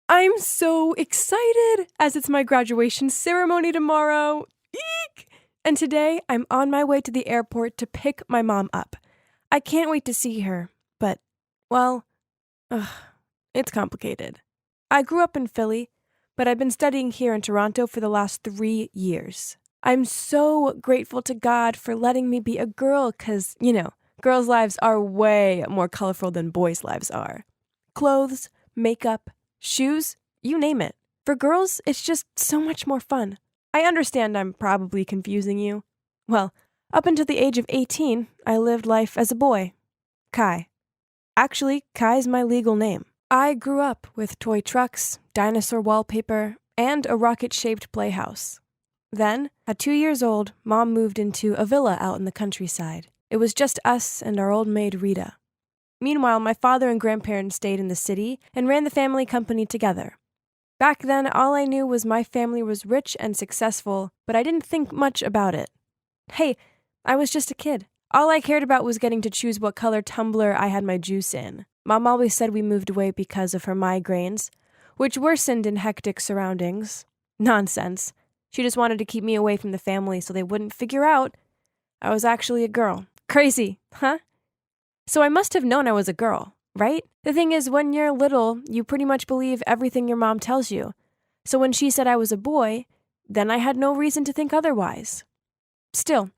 I'm so excited as it's my graduation ceremony tomorrow. Eek! And today I'm on my way to the airport to pick my mom up. I can't wait to see her, but, well, it's complicated. I grew up in Philly, but I've been studying here in Toronto for the last 3 years. I'm so grateful to God for letting me be a girl because, girls' lives are way more colorful than boys' lives are. Clothes, makeup, shoes, you name it. For girls, it's just so much more fun. I understand I'm probably confusing you. Well, up until the age of 18, I lived life as a boy. Kai. Actually, Kai's my legal name. I grew up with toy trucks, dinosaur wallpaper, and a rocket-shaped playhouse. Then, at 2 years old, Mom moved into a villa out in the countryside. It was just us and our old maid Rita. Meanwhile, my father and grandparents stayed in the city and ran the family company together. Back then, all I knew was my family was rich and successful, but I didn't think much about it. Hey, I was just a kid. All I cared about was getting to choose what color tumbler I had my juice in. Mom always said we moved away because of her migraines, which worsened in hectic surroundings. Nonsense. She just wanted to keep me away from the family so they wouldn't figure out I was actually a girl. Crazy, huh? So I must have known I was a girl, right? The thing is, when you're little, you pretty much believe everything your mom tells you. So when she said I was a boy, then I had no reason to think otherwise. Still,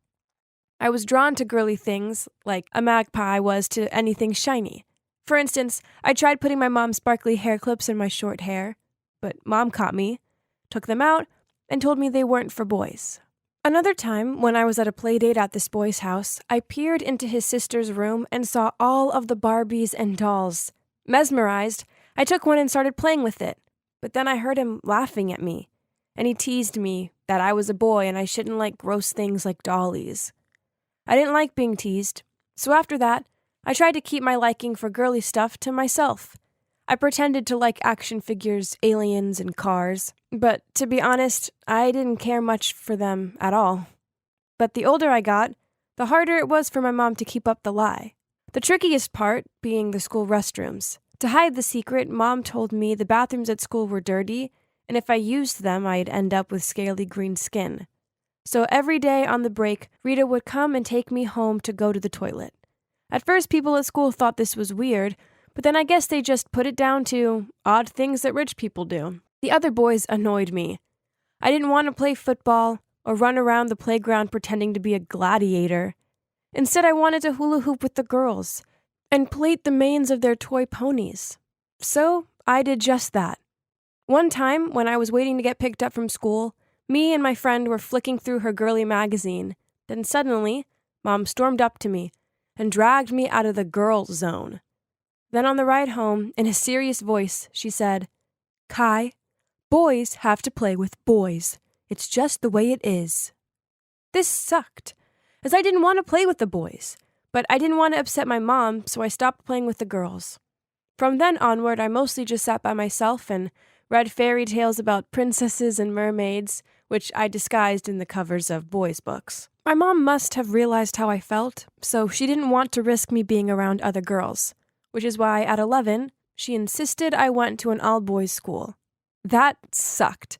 I was drawn to girly things like a magpie was to anything shiny. For instance, I tried putting my mom's sparkly hair clips in my short hair, but Mom caught me, took them out, and told me they weren't for boys. Another time, when I was at a playdate at this boy's house, I peered into his sister's room and saw all of the Barbies and dolls. Mesmerized, I took one and started playing with it, but then I heard him laughing at me, and he teased me that I was a boy and I shouldn't like gross things like dollies. I didn't like being teased, so after that, I tried to keep my liking for girly stuff to myself. I pretended to like action figures, aliens, and cars, but to be honest, I didn't care much for them at all. But the older I got, the harder it was for my mom to keep up the lie. The trickiest part being the school restrooms. To hide the secret, Mom told me the bathrooms at school were dirty, and if I used them, I'd end up with scaly green skin. So every day on the break, Rita would come and take me home to go to the toilet. At first, people at school thought this was weird, but then I guess they just put it down to odd things that rich people do. The other boys annoyed me. I didn't want to play football or run around the playground pretending to be a gladiator. Instead, I wanted to hula hoop with the girls and plait the manes of their toy ponies. So I did just that. One time, when I was waiting to get picked up from school, me and my friend were flicking through her girly magazine. Then suddenly, Mom stormed up to me and dragged me out of the girl zone. Then on the ride home, in a serious voice, she said, "Kai, boys have to play with boys. It's just the way it is." This sucked, as I didn't want to play with the boys, but I didn't want to upset my mom, so I stopped playing with the girls. From then onward, I mostly just sat by myself and read fairy tales about princesses and mermaids, which I disguised in the covers of boys' books. My mom must have realized how I felt, so she didn't want to risk me being around other girls, which is why at 11, she insisted I went to an all-boys school. That sucked,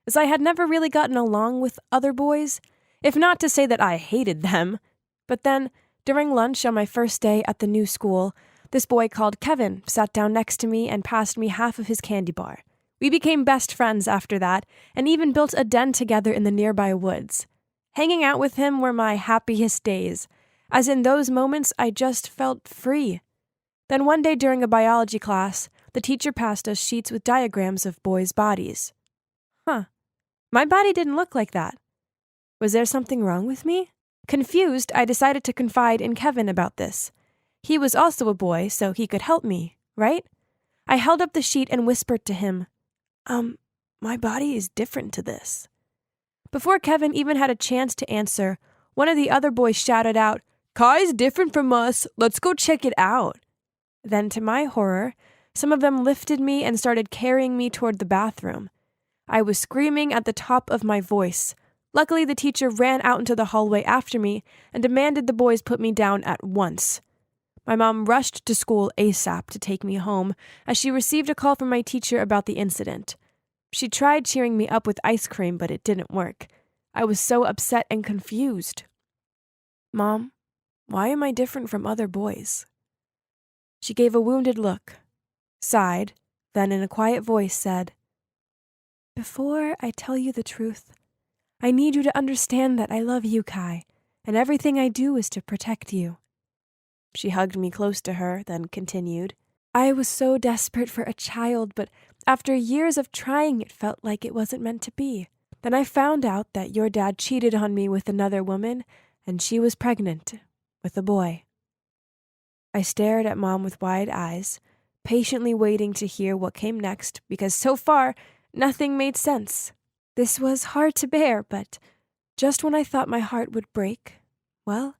as I had never really gotten along with other boys, if not to say that I hated them. But then, during lunch on my first day at the new school, this boy called Kevin sat down next to me and passed me half of his candy bar. We became best friends after that, and even built a den together in the nearby woods. Hanging out with him were my happiest days, as in those moments I just felt free. Then one day during a biology class, the teacher passed us sheets with diagrams of boys' bodies. My body didn't look like that. Was there something wrong with me? Confused, I decided to confide in Kevin about this. He was also a boy, so he could help me, right? I held up the sheet and whispered to him, my body is different to this. Before Kevin even had a chance to answer, one of the other boys shouted out, "Kai's different from us, let's go check it out." Then, to my horror, some of them lifted me and started carrying me toward the bathroom. I was screaming at the top of my voice. Luckily, the teacher ran out into the hallway after me and demanded the boys put me down at once. My mom rushed to school ASAP to take me home as she received a call from my teacher about the incident. She tried cheering me up with ice cream, but it didn't work. I was so upset and confused. Mom, why am I different from other boys? She gave a wounded look, sighed, then in a quiet voice said, Before I tell you the truth, I need you to understand that I love you, Kai, and everything I do is to protect you. She hugged me close to her, then continued, I was so desperate for a child, but after years of trying, it felt like it wasn't meant to be. Then I found out that your dad cheated on me with another woman, and she was pregnant with a boy. I stared at Mom with wide eyes, patiently waiting to hear what came next, because so far, nothing made sense. This was hard to bear, but just when I thought my heart would break, well,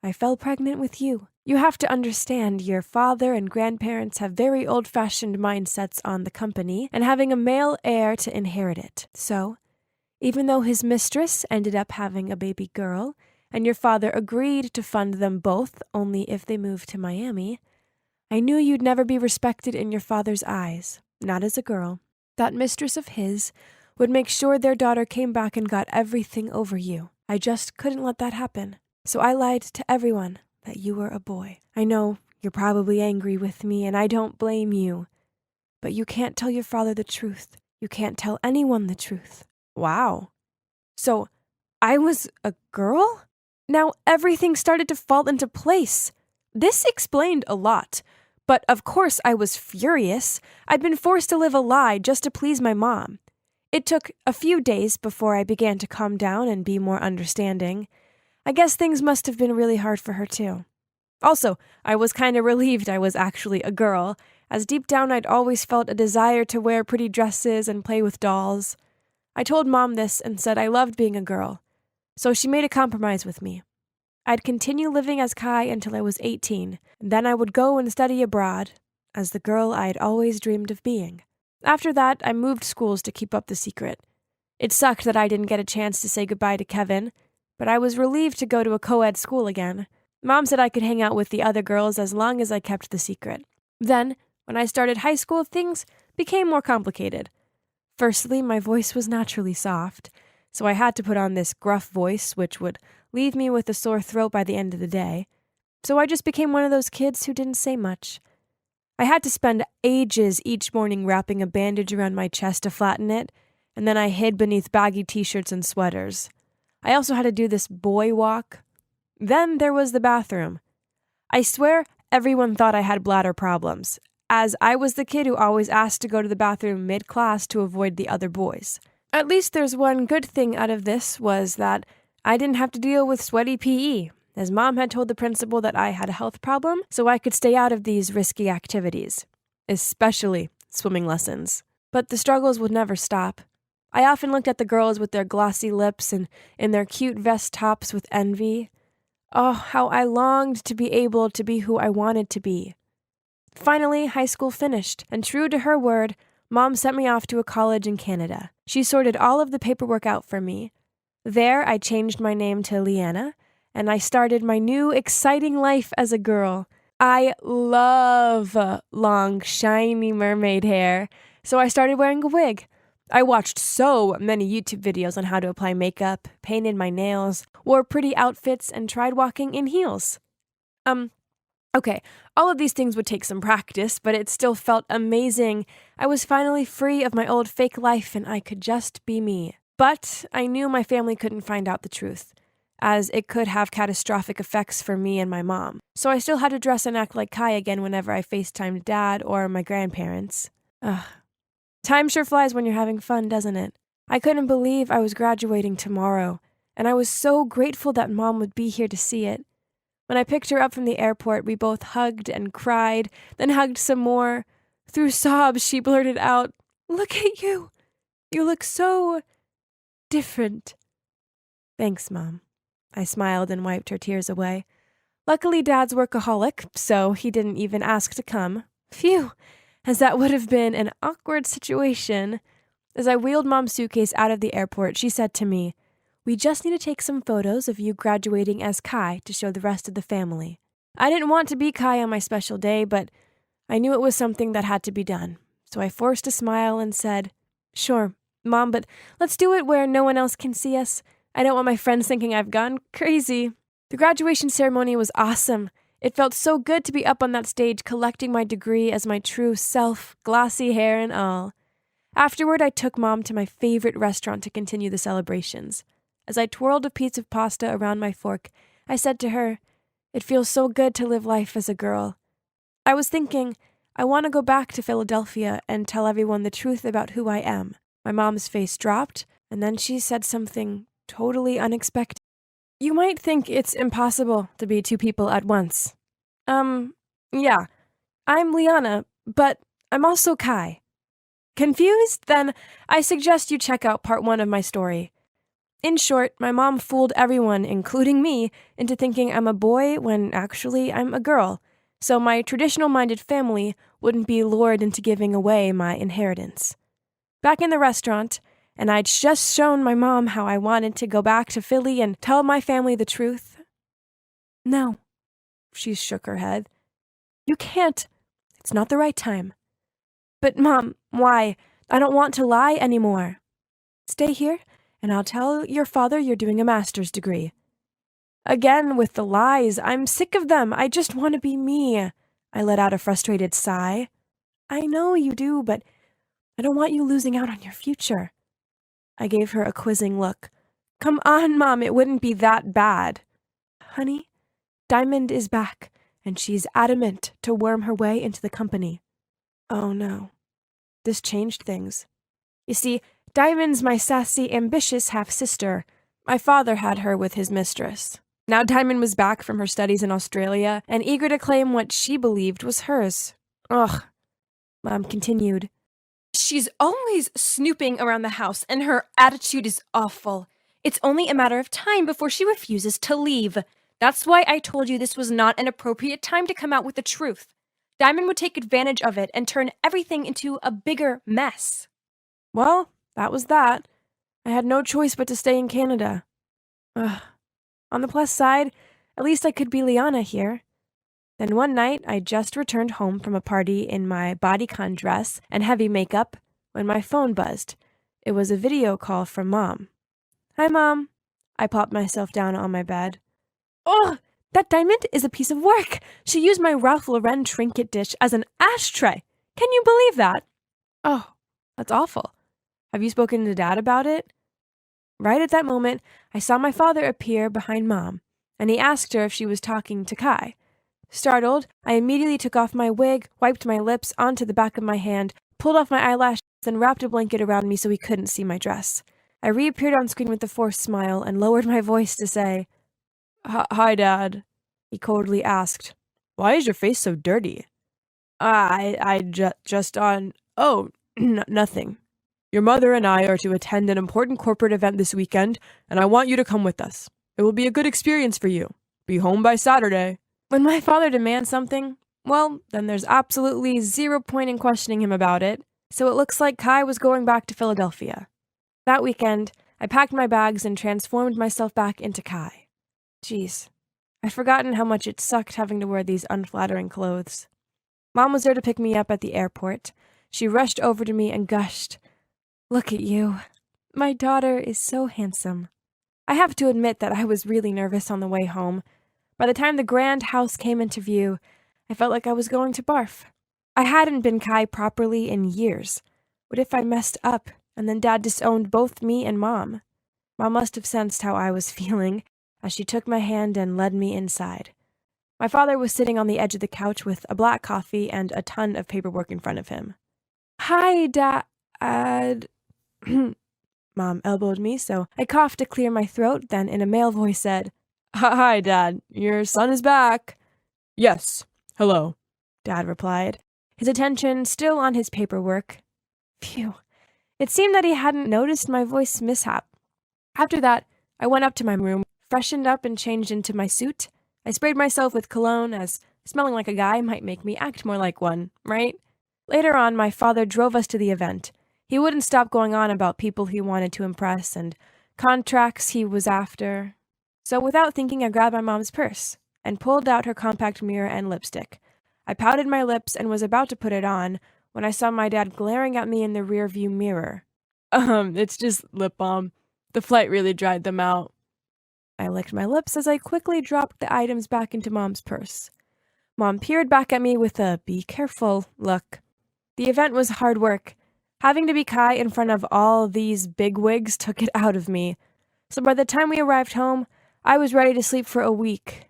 I fell pregnant with you. You have to understand, your father and grandparents have very old-fashioned mindsets on the company and having a male heir to inherit it. So, even though his mistress ended up having a baby girl, and your father agreed to fund them both only if they moved to Miami, I knew you'd never be respected in your father's eyes, not as a girl. That mistress of his would make sure their daughter came back and got everything over you. I just couldn't let that happen. So I lied to everyone that you were a boy. I know you're probably angry with me, and I don't blame you. But you can't tell your father the truth. You can't tell anyone the truth. Wow. So, I was a girl? Now everything started to fall into place. This explained a lot. But of course I was furious. I'd been forced to live a lie just to please my mom. It took a few days before I began to calm down and be more understanding. I guess things must have been really hard for her too. Also, I was kind of relieved I was actually a girl, as deep down I'd always felt a desire to wear pretty dresses and play with dolls. I told Mom this and said I loved being a girl, so she made a compromise with me. I'd continue living as Kai until I was 18, and then I would go and study abroad, as the girl I'd always dreamed of being. After that, I moved schools to keep up the secret. It sucked that I didn't get a chance to say goodbye to Kevin, but I was relieved to go to a co-ed school again. Mom said I could hang out with the other girls as long as I kept the secret. Then, when I started high school, things became more complicated. Firstly, my voice was naturally soft, so I had to put on this gruff voice, which would leave me with a sore throat by the end of the day. So I just became one of those kids who didn't say much. I had to spend ages each morning wrapping a bandage around my chest to flatten it, and then I hid beneath baggy t-shirts and sweaters. I also had to do this boy walk. Then there was the bathroom. I swear everyone thought I had bladder problems, as I was the kid who always asked to go to the bathroom mid-class to avoid the other boys. At least there's one good thing out of this was that I didn't have to deal with sweaty PE, as Mom had told the principal that I had a health problem, so I could stay out of these risky activities, especially swimming lessons. But the struggles would never stop. I often looked at the girls with their glossy lips and in their cute vest tops with envy. Oh, how I longed to be able to be who I wanted to be. Finally, high school finished, and true to her word, Mom sent me off to a college in Canada. She sorted all of the paperwork out for me. There, I changed my name to Leanna, and I started my new, exciting life as a girl. I love long, shiny mermaid hair, so I started wearing a wig. I watched so many YouTube videos on how to apply makeup, painted my nails, wore pretty outfits, and tried walking in heels. Okay, all of these things would take some practice, but it still felt amazing. I was finally free of my old fake life, and I could just be me. But I knew my family couldn't find out the truth, as it could have catastrophic effects for me and my mom. So I still had to dress and act like Kai again whenever I FaceTimed Dad or my grandparents. Ugh. Time sure flies when you're having fun, doesn't it? I couldn't believe I was graduating tomorrow, and I was so grateful that Mom would be here to see it. When I picked her up from the airport, we both hugged and cried, then hugged some more. Through sobs, she blurted out, "Look at you! You look so different." Thanks, Mom. I smiled and wiped her tears away. Luckily, Dad's workaholic, so he didn't even ask to come. Phew, as that would have been an awkward situation. As I wheeled Mom's suitcase out of the airport, she said to me, "We just need to take some photos of you graduating as Kai to show the rest of the family." I didn't want to be Kai on my special day, but I knew it was something that had to be done. So I forced a smile and said, "Sure, Mom, but let's do it where no one else can see us. I don't want my friends thinking I've gone crazy." The graduation ceremony was awesome. It felt so good to be up on that stage collecting my degree as my true self, glossy hair and all. Afterward, I took Mom to my favorite restaurant to continue the celebrations. As I twirled a piece of pasta around my fork, I said to her, "It feels so good to live life as a girl. I was thinking, I want to go back to Philadelphia and tell everyone the truth about who I am." My mom's face dropped, and then she said something totally unexpected. "You might think it's impossible to be two people at once. Yeah, I'm Liana, but I'm also Kai. Confused? Then I suggest you check out part 1 of my story. In short, my mom fooled everyone, including me, into thinking I'm a boy when actually I'm a girl, so my traditional-minded family wouldn't be lured into giving away my inheritance. Back in the restaurant, and I'd just shown my mom how I wanted to go back to Philly and tell my family the truth. "No," she shook her head. "You can't. It's not the right time." "But Mom, why? I don't want to lie anymore." "Stay here, and I'll tell your father you're doing a master's degree." "Again with the lies. I'm sick of them. I just want to be me." I let out a frustrated sigh. "I know you do, but I don't want you losing out on your future." I gave her a quizzing look. "Come on, Mom, it wouldn't be that bad." "Honey, Diamond is back, and she's adamant to worm her way into the company." Oh no. This changed things. You see, Diamond's my sassy, ambitious half-sister. My father had her with his mistress. Now Diamond was back from her studies in Australia and eager to claim what she believed was hers. Ugh. Mom continued. "She's always snooping around the house, and her attitude is awful. It's only a matter of time before she refuses to leave. That's why I told you this was not an appropriate time to come out with the truth. Diamond would take advantage of it and turn everything into a bigger mess." Well, that was that. I had no choice but to stay in Canada. Ugh. On the plus side, at least I could be Liana here. Then one night, I just returned home from a party in my bodycon dress and heavy makeup when my phone buzzed. It was a video call from Mom. "Hi, Mom." I plopped myself down on my bed. "Ugh! That Diamond is a piece of work. She used my Ralph Lauren trinket dish as an ashtray. Can you believe that?" "Oh, that's awful. Have you spoken to Dad about it?" Right at that moment, I saw my father appear behind Mom, and he asked her if she was talking to Kai. Startled, I immediately took off my wig, wiped my lips onto the back of my hand, pulled off my eyelashes, and wrapped a blanket around me so he couldn't see my dress. I reappeared on screen with a forced smile and lowered my voice to say, "Hi, Dad." He coldly asked, "Why is your face so dirty?" Just on... Oh, nothing. Your mother and I are to attend an important corporate event this weekend, and I want you to come with us. It will be a good experience for you. Be home by Saturday." When my father demands something, well, then there's absolutely zero point in questioning him about it, so it looks like Kai was going back to Philadelphia. That weekend, I packed my bags and transformed myself back into Kai. Jeez, I'd forgotten how much it sucked having to wear these unflattering clothes. Mom was there to pick me up at the airport. She rushed over to me and gushed, "Look at you. My daughter is so handsome." I have to admit that I was really nervous on the way home. By the time the grand house came into view, I felt like I was going to barf. I hadn't been Kai properly in years. What if I messed up, and then Dad disowned both me and Mom? Mom must have sensed how I was feeling, as she took my hand and led me inside. My father was sitting on the edge of the couch with a black coffee and a ton of paperwork in front of him. "Hi, Dad." Mom elbowed me, so I coughed to clear my throat, then in a male voice said, "Hi, Dad. Your son is back." "Yes. Hello," Dad replied, his attention still on his paperwork. Phew. It seemed that he hadn't noticed my voice mishap. After that, I went up to my room, freshened up and changed into my suit. I sprayed myself with cologne, as smelling like a guy might make me act more like one, right? Later on, my father drove us to the event. He wouldn't stop going on about people he wanted to impress and contracts he was after. So without thinking, I grabbed my mom's purse. and pulled out her compact mirror and lipstick. I pouted my lips and was about to put it on when I saw my dad glaring at me in the rearview mirror. It's just lip balm. The flight really dried them out. I licked my lips as I quickly dropped the items back into Mom's purse. Mom peered back at me with a "be careful" look. The event was hard work. Having to be Kai in front of all these bigwigs took it out of me. So by the time we arrived home, I was ready to sleep for a week.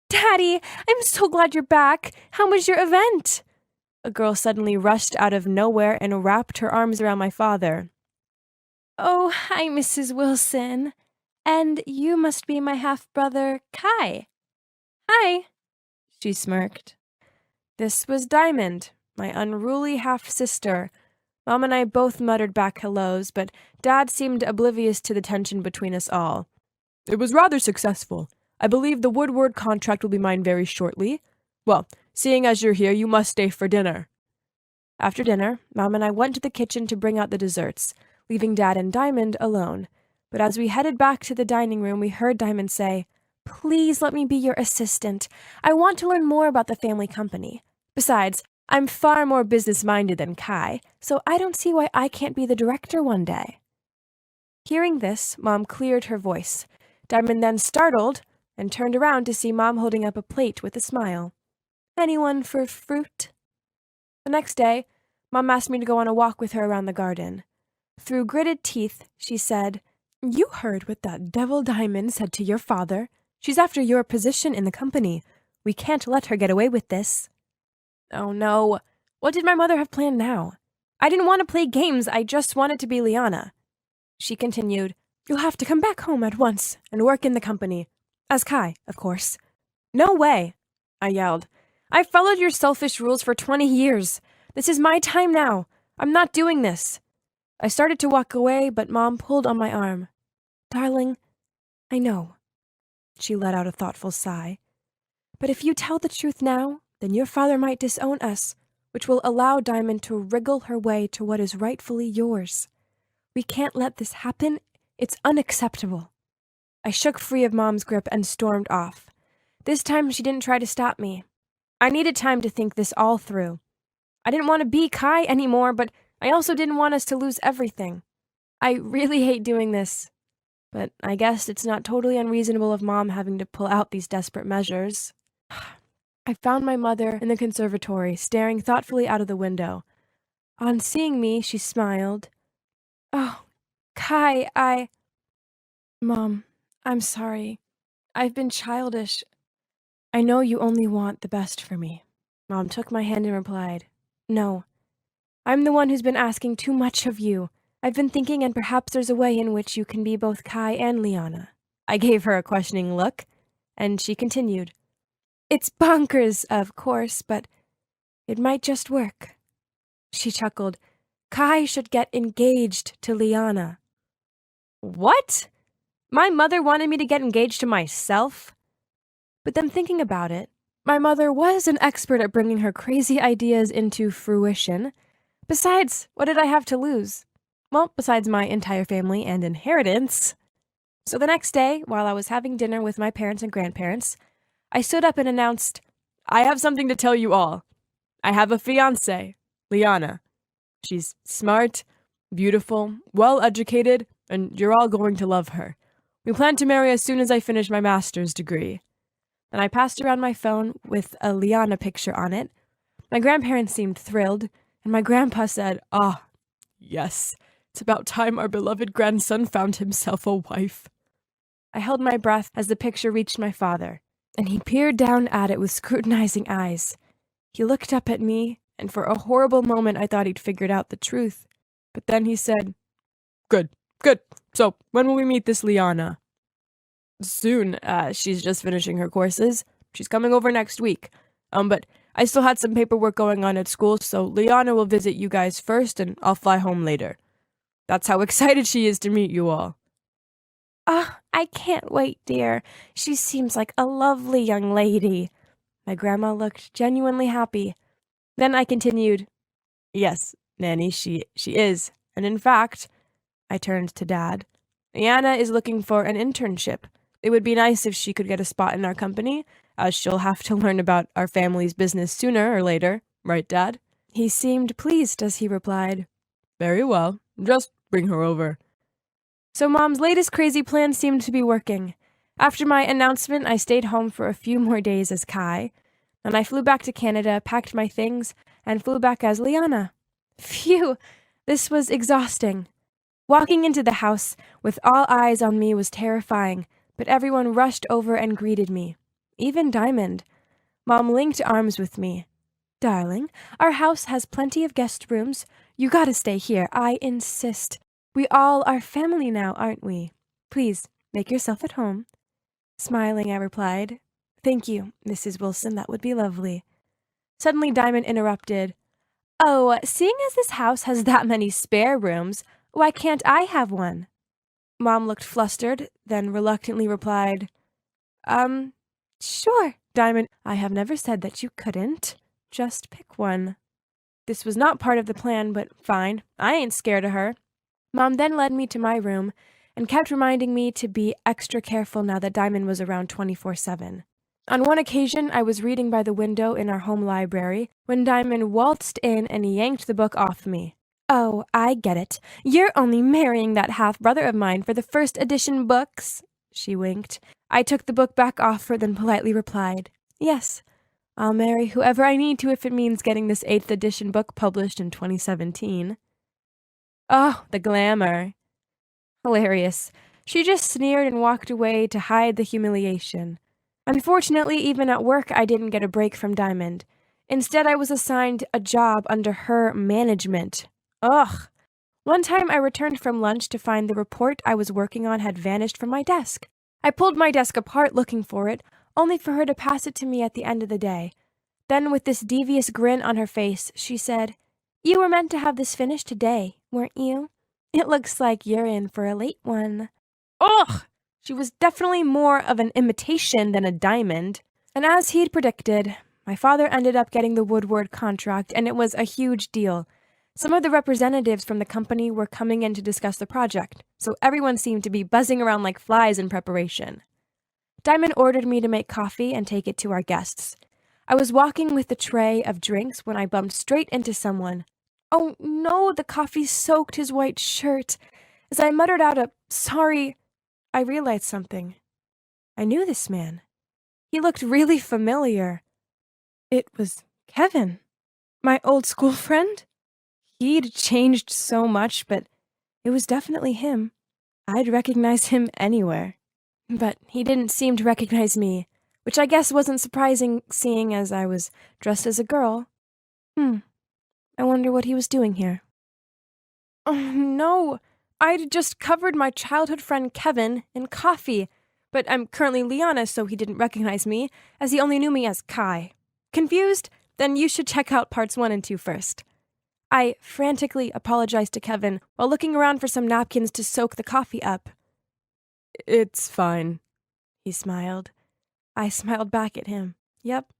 "Daddy, I'm so glad you're back. How was your event?" A girl suddenly rushed out of nowhere and wrapped her arms around my father. "Oh, hi, Mrs. Wilson. And you must be my half-brother, Kai." "Hi," she smirked. This was Diamond, my unruly half-sister. Mom and I both muttered back hellos, but Dad seemed oblivious to the tension between us all. "It was rather successful. I believe the Woodward contract will be mine very shortly. Well, seeing as you're here, you must stay for dinner." After dinner, Mom and I went to the kitchen to bring out the desserts, leaving Dad and Diamond alone. But as we headed back to the dining room, we heard Diamond say, "Please let me be your assistant. I want to learn more about the family company. Besides, I'm far more business-minded than Kai, so I don't see why I can't be the director one day." Hearing this, Mom cleared her voice. Diamond then startled and turned around to see Mom holding up a plate with a smile. "Anyone for fruit?" The next day, Mom asked me to go on a walk with her around the garden. Through gritted teeth, she said, "You heard what that devil Diamond said to your father. She's after your position in the company. We can't let her get away with this." Oh no, what did my mother have planned now? I didn't want to play games, I just wanted to be Liana. She continued, "You'll have to come back home at once and work in the company. As Kai, of course." "No way," I yelled. "I've followed your selfish rules for 20 years. This is my time now. I'm not doing this." I started to walk away, but Mom pulled on my arm. "Darling, I know." She let out a thoughtful sigh. "But if you tell the truth now, then your father might disown us, which will allow Diamond to wriggle her way to what is rightfully yours. We can't let this happen. It's unacceptable." I shook free of Mom's grip and stormed off. This time she didn't try to stop me. I needed time to think this all through. I didn't want to be Kai anymore, but I also didn't want us to lose everything. I really hate doing this, but I guess it's not totally unreasonable of Mom having to pull out these desperate measures. I found my mother in the conservatory, staring thoughtfully out of the window. On seeing me, she smiled. "Oh, Kai, Mom, I'm sorry. I've been childish. I know you only want the best for me." Mom took my hand and replied, "No. I'm the one who's been asking too much of you. I've been thinking, and perhaps there's a way in which you can be both Kai and Liana." I gave her a questioning look, and she continued, "It's bonkers, of course, but it might just work." She chuckled. "Kai should get engaged to Liana." What? My mother wanted me to get engaged to myself? But then thinking about it, my mother was an expert at bringing her crazy ideas into fruition. Besides, what did I have to lose? Well, besides my entire family and inheritance. So the next day, while I was having dinner with my parents and grandparents, I stood up and announced, "I have something to tell you all. I have a fiancée, Liana. She's smart, beautiful, well-educated, and you're all going to love her. We plan to marry as soon as I finish my master's degree." Then I passed around my phone with a Liana picture on it. My grandparents seemed thrilled, and my grandpa said, "Ah, yes, it's about time our beloved grandson found himself a wife." I held my breath as the picture reached my father, and he peered down at it with scrutinizing eyes. He looked up at me, and for a horrible moment I thought he'd figured out the truth. But then he said, Good. So, when will we meet this Liana?" "Soon. She's just finishing her courses. She's coming over next week. But I still had some paperwork going on at school, so Liana will visit you guys first, and I'll fly home later. That's how excited she is to meet you all." I can't wait, dear. She seems like a lovely young lady." My grandma looked genuinely happy. Then I continued, "Yes, Nanny, she is. And in fact," I turned to Dad, "Liana is looking for an internship. It would be nice if she could get a spot in our company, as she'll have to learn about our family's business sooner or later. Right, Dad? He seemed pleased as he replied, "Very well. Just bring her over." So Mom's latest crazy plan seemed to be working. After my announcement, I stayed home for a few more days as Kai. Then I flew back to Canada, packed my things, and flew back as Liana. Phew, this was exhausting. Walking into the house with all eyes on me was terrifying, but everyone rushed over and greeted me. Even Diamond. Mom linked arms with me. "Darling, our house has plenty of guest rooms. You gotta stay here, I insist. We all are family now, aren't we? Please, make yourself at home." Smiling, I replied, "Thank you, Mrs. Wilson, that would be lovely." Suddenly Diamond interrupted. "Oh, seeing as this house has that many spare rooms, why can't I have one?" Mom looked flustered, then reluctantly replied, Sure, Diamond. I have never said that you couldn't. Just pick one." This was not part of the plan, but fine. I ain't scared of her. Mom then led me to my room and kept reminding me to be extra careful now that Diamond was around 24/7. On one occasion, I was reading by the window in our home library when Diamond waltzed in and yanked the book off me. "Oh, I get it. You're only marrying that half-brother of mine for the first edition books." She winked. I took the book back off her, then politely replied, "Yes, I'll marry whoever I need to if it means getting this 8th edition book published in 2017. Oh, the glamour. Hilarious. She just sneered and walked away to hide the humiliation. Unfortunately, even at work, I didn't get a break from Diamond. Instead, I was assigned a job under her management. Ugh. One time, I returned from lunch to find the report I was working on had vanished from my desk. I pulled my desk apart looking for it, only for her to pass it to me at the end of the day. Then, with this devious grin on her face, she said, "You were meant to have this finished today, weren't you? It looks like you're in for a late one." Ugh! She was definitely more of an imitation than a diamond. And as he'd predicted, my father ended up getting the Woodward contract, and it was a huge deal. Some of the representatives from the company were coming in to discuss the project, so everyone seemed to be buzzing around like flies in preparation. Diamond ordered me to make coffee and take it to our guests. I was walking with the tray of drinks when I bumped straight into someone. Oh no, the coffee soaked his white shirt. As I muttered out a "sorry," I realized something. I knew this man. He looked really familiar. It was Kevin, my old school friend. He'd changed so much, but it was definitely him. I'd recognize him anywhere. But he didn't seem to recognize me, which I guess wasn't surprising seeing as I was dressed as a girl. I wonder what he was doing here. Oh no, I'd just covered my childhood friend Kevin in coffee, but I'm currently Liana, so he didn't recognize me, as he only knew me as Kai. Confused? Then you should check out parts 1 and 2 first. I frantically apologized to Kevin while looking around for some napkins to soak the coffee up. "It's fine," he smiled. I smiled back at him. Yep,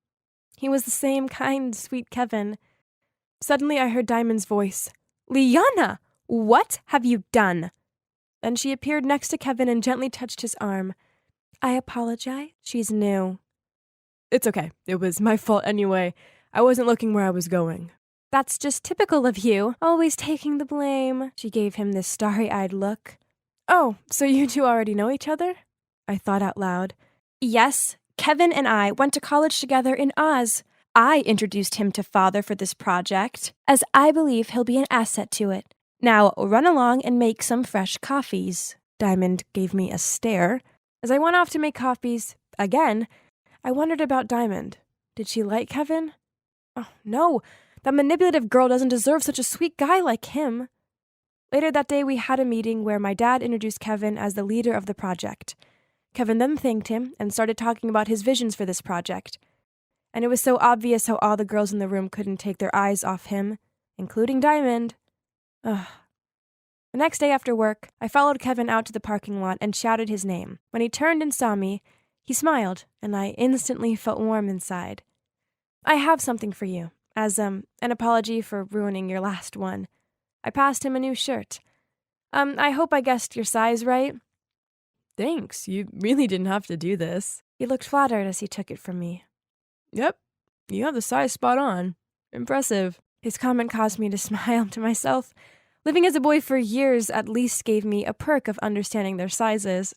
he was the same kind, sweet Kevin. Suddenly I heard Diamond's voice. "Liana, what have you done?" Then she appeared next to Kevin and gently touched his arm. "I apologize. She's new." "It's okay. It was my fault anyway. I wasn't looking where I was going." "That's just typical of you, always taking the blame." She gave him this starry-eyed look. "Oh, so you two already know each other?" I thought out loud. "Yes, Kevin and I went to college together in Oz. I introduced him to Father for this project, as I believe he'll be an asset to it. Now run along and make some fresh coffees." Diamond gave me a stare. As I went off to make coffees, again, I wondered about Diamond. Did she like Kevin? Oh, no. That manipulative girl doesn't deserve such a sweet guy like him. Later that day, we had a meeting where my dad introduced Kevin as the leader of the project. Kevin then thanked him and started talking about his visions for this project. And it was so obvious how all the girls in the room couldn't take their eyes off him, including Diamond. Ugh. The next day after work, I followed Kevin out to the parking lot and shouted his name. When he turned and saw me, he smiled, and I instantly felt warm inside. "I have something for you, as, an apology for ruining your last one." I passed him a new shirt. I hope I guessed your size right." Thanks, you really didn't have to do this. He looked flattered as he took it from me. Yep, you have the size spot on. Impressive. His comment caused me to smile to myself. Living as a boy for years at least gave me a perk of understanding their sizes.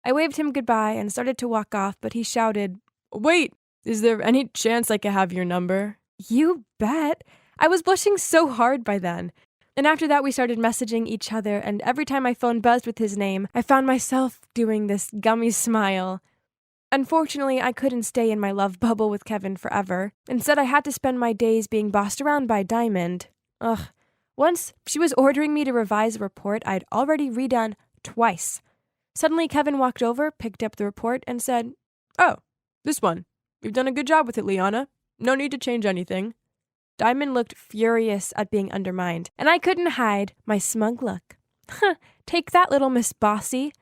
I waved him goodbye and started to walk off, but he shouted, "Wait, is there any chance I could have your number?" You bet. I was blushing so hard by then. And after that, we started messaging each other, and every time my phone buzzed with his name, I found myself doing this gummy smile. Unfortunately, I couldn't stay in my love bubble with Kevin forever. Instead, I had to spend my days being bossed around by Diamond. Ugh. Once, she was ordering me to revise a report I'd already redone twice. Suddenly, Kevin walked over, picked up the report, and said, "Oh, this one. You've done a good job with it, Liana. No need to change anything." Diamond looked furious at being undermined, and I couldn't hide my smug look. Take that, little Miss Bossy.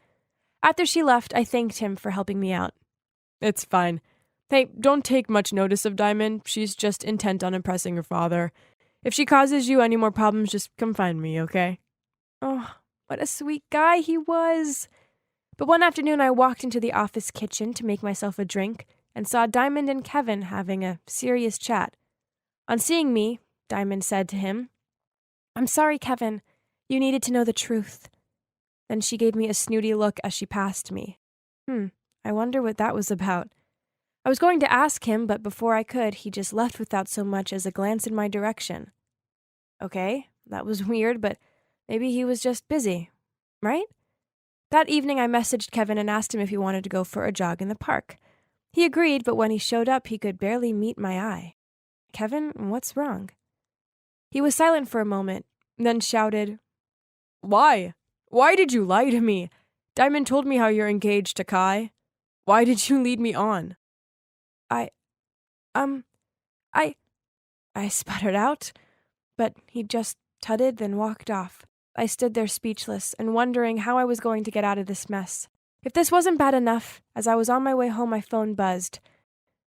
After she left, I thanked him for helping me out. It's fine. Hey, don't take much notice of Diamond. She's just intent on impressing her father. If she causes you any more problems, just come find me, okay? Oh, what a sweet guy he was. But one afternoon, I walked into the office kitchen to make myself a drink and saw Diamond and Kevin having a serious chat. On seeing me, Diamond said to him, "I'm sorry, Kevin. You needed to know the truth." Then she gave me a snooty look as she passed me. I wonder what that was about. I was going to ask him, but before I could, he just left without so much as a glance in my direction. Okay, that was weird, but maybe he was just busy, right? That evening, I messaged Kevin and asked him if he wanted to go for a jog in the park. He agreed, but when he showed up, he could barely meet my eye. "Kevin, what's wrong?" He was silent for a moment, then shouted, "Why? Why did you lie to me? Diamond told me how you're engaged to Kai. Why did you lead me on?" I, um, I, I sputtered out, but he just tutted, then walked off. I stood there speechless and wondering how I was going to get out of this mess. If this wasn't bad enough, as I was on my way home, my phone buzzed.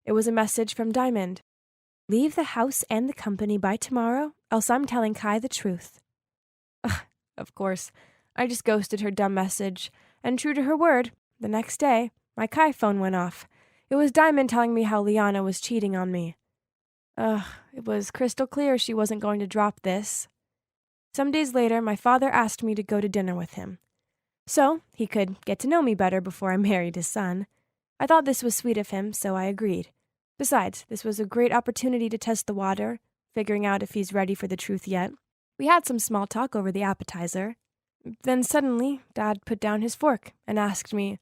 It was a message from Diamond. "Leave the house and the company by tomorrow, else I'm telling Kai the truth." Of course, I just ghosted her dumb message, and true to her word, the next day, my Kai phone went off. It was Diamond telling me how Liana was cheating on me. It was crystal clear she wasn't going to drop this. Some days later, my father asked me to go to dinner with him, so he could get to know me better before I married his son. I thought this was sweet of him, so I agreed. Besides, this was a great opportunity to test the water, figuring out if he's ready for the truth yet. We had some small talk over the appetizer. Then suddenly, Dad put down his fork and asked me,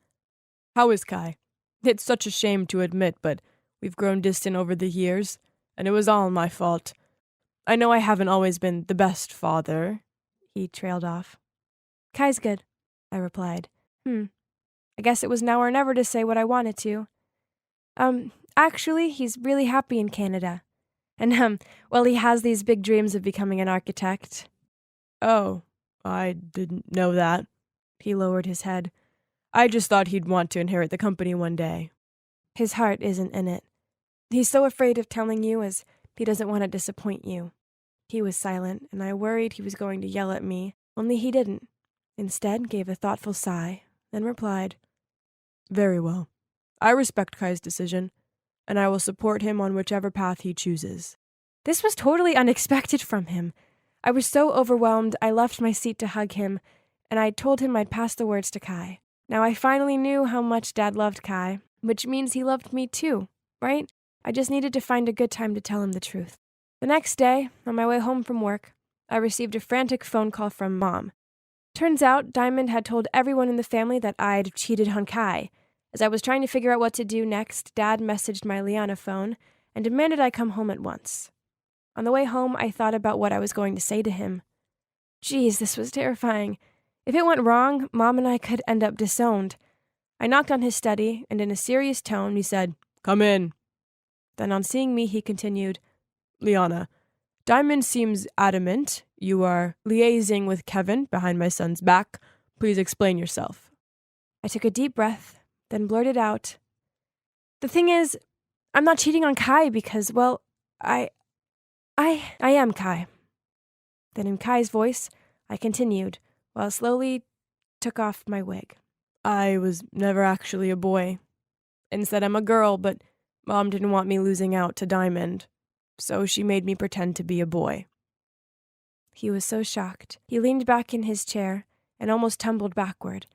"How is Kai? It's such a shame to admit, but we've grown distant over the years, and it was all my fault. I know I haven't always been the best father." He trailed off. "Kai's good," I replied. I guess it was now or never to say what I wanted to. Actually, he's really happy in Canada. And, well, he has these big dreams of becoming an architect." "Oh, I didn't know that." He lowered his head. "I just thought he'd want to inherit the company one day." "His heart isn't in it. He's so afraid of telling you as he doesn't want to disappoint you." He was silent, and I worried he was going to yell at me, only he didn't. Instead, gave a thoughtful sigh, then replied, "Very well. I respect Kai's decision, and I will support him on whichever path he chooses." This was totally unexpected from him. I was so overwhelmed, I left my seat to hug him, and I told him I'd pass the words to Kai. Now I finally knew how much Dad loved Kai, which means he loved me too, right? I just needed to find a good time to tell him the truth. The next day, on my way home from work, I received a frantic phone call from Mom. Turns out Diamond had told everyone in the family that I'd cheated on Kai. As I was trying to figure out what to do next, Dad messaged my Liana phone and demanded I come home at once. On the way home, I thought about what I was going to say to him. Geez, this was terrifying. If it went wrong, Mom and I could end up disowned. I knocked on his study, and in a serious tone, he said, "Come in." Then on seeing me, he continued, "Liana, Diamond seems adamant you are liaising with Kevin behind my son's back. Please explain yourself." I took a deep breath, then blurted out, "The thing is, I'm not cheating on Kai because, well, I am Kai." Then in Kai's voice, I continued, while slowly took off my wig. I was never actually a boy. Instead, I'm a girl, but Mom didn't want me losing out to Diamond, so she made me pretend to be a boy." He was so shocked. He leaned back in his chair and almost tumbled backward.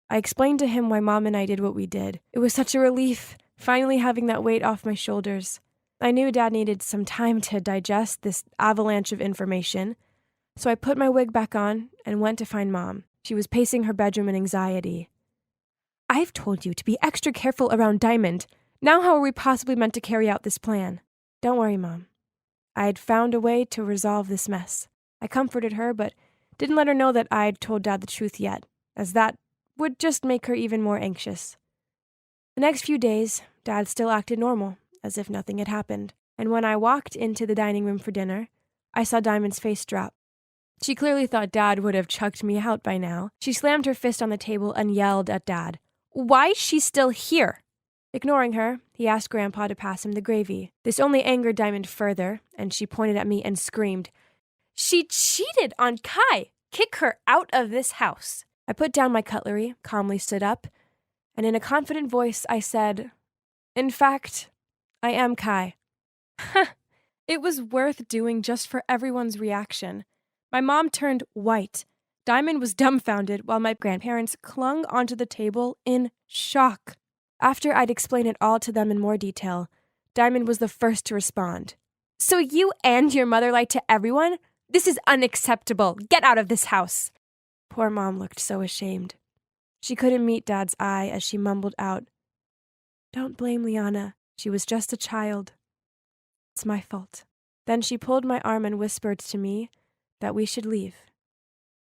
I explained to him why Mom and I did what we did. It was such a relief, finally having that weight off my shoulders. I knew Dad needed some time to digest this avalanche of information, so I put my wig back on and went to find Mom. She was pacing her bedroom in anxiety. "I've told you to be extra careful around Diamond. Now how are we possibly meant to carry out this plan?" "Don't worry, Mom. I had found a way to resolve this mess." I comforted her, but didn't let her know that I'd told Dad the truth yet, as that would just make her even more anxious. The next few days, Dad still acted normal, as if nothing had happened, and when I walked into the dining room for dinner, I saw Diamond's face drop. She clearly thought Dad would have chucked me out by now. She slammed her fist on the table and yelled at Dad, "Why's she still here?" Ignoring her, he asked Grandpa to pass him the gravy. This only angered Diamond further, and she pointed at me and screamed, "She cheated on Kai! Kick her out of this house!" I put down my cutlery, calmly stood up, and in a confident voice I said, "In fact, I am Kai." It was worth doing just for everyone's reaction. My mom turned white. Diamond was dumbfounded while my grandparents clung onto the table in shock. After I'd explained it all to them in more detail, Diamond was the first to respond. "So you and your mother lied to everyone? This is unacceptable. Get out of this house." Poor Mom looked so ashamed. She couldn't meet Dad's eye as she mumbled out, "Don't blame Liana. She was just a child. It's my fault." Then she pulled my arm and whispered to me that we should leave.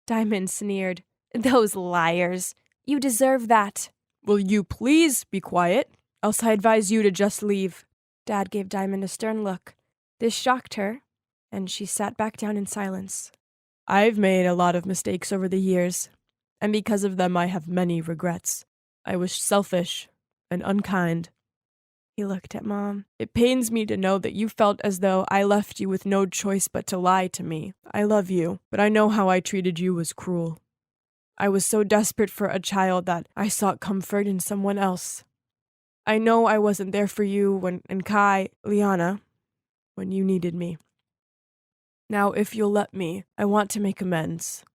Diamond sneered, "Those liars. You deserve that." "Will you please be quiet? Else I advise you to just leave." Dad gave Diamond a stern look. This shocked her, and she sat back down in silence. "I've made a lot of mistakes over the years, and because of them I have many regrets. I was selfish and unkind." He looked at Mom. "It pains me to know that you felt as though I left you with no choice but to lie to me. I love you, but I know how I treated you was cruel. I was so desperate for a child that I sought comfort in someone else. I know I wasn't there for you and Kai, Liana, when you needed me. Now, if you'll let me, I want to make amends."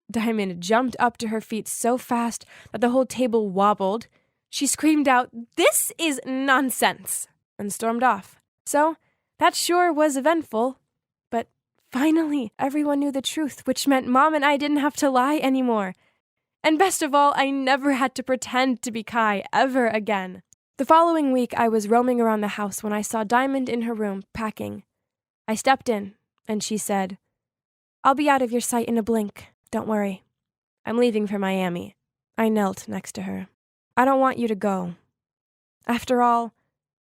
Diamond jumped up to her feet so fast that the whole table wobbled. She screamed out, "This is nonsense!" and stormed off. So, that sure was eventful. But finally, everyone knew the truth, which meant Mom and I didn't have to lie anymore. And best of all, I never had to pretend to be Kai ever again. The following week, I was roaming around the house when I saw Diamond in her room, packing. I stepped in, and she said, "I'll be out of your sight in a blink. Don't worry. I'm leaving for Miami." I knelt next to her. "I don't want you to go. After all,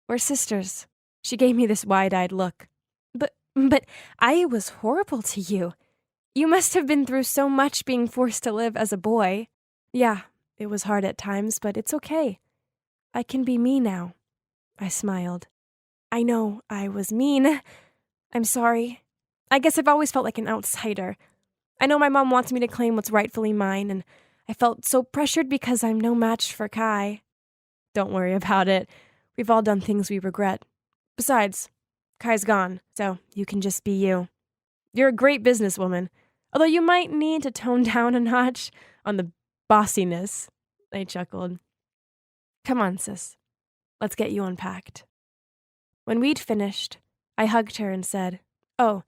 we're sisters." She gave me this wide-eyed look. But I was horrible to you. You must have been through so much being forced to live as a boy." "Yeah, it was hard at times, but it's okay. I can be me now." I smiled. "I know I was mean. I'm sorry. I guess I've always felt like an outsider. I know my mom wants me to claim what's rightfully mine, and I felt so pressured because I'm no match for Kai." "Don't worry about it. We've all done things we regret. Besides, Kai's gone, so you can just be you. You're a great businesswoman, although you might need to tone down a notch on the bossiness." I chuckled. "Come on, sis. Let's get you unpacked." When we'd finished, I hugged her and said, "Oh,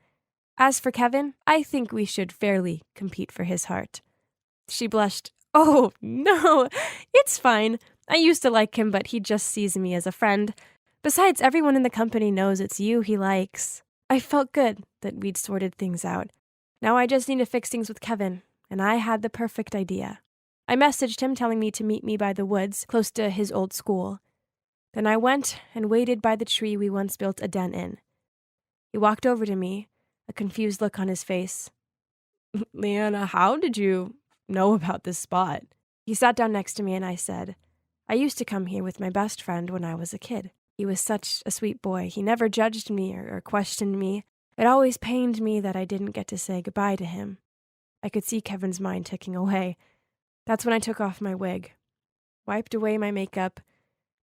as for Kevin, I think we should fairly compete for his heart." She blushed. "Oh, no, it's fine. I used to like him, but he just sees me as a friend. Besides, everyone in the company knows it's you he likes." I felt good that we'd sorted things out. Now I just need to fix things with Kevin, and I had the perfect idea. I messaged him telling me to meet me by the woods close to his old school. Then I went and waited by the tree we once built a den in. He walked over to me, a confused look on his face. "Liana, how did you know about this spot?" He sat down next to me and I said, "I used to come here with my best friend when I was a kid. He was such a sweet boy. He never judged me or questioned me. It always pained me that I didn't get to say goodbye to him." I could see Kevin's mind ticking away. That's when I took off my wig, wiped away my makeup,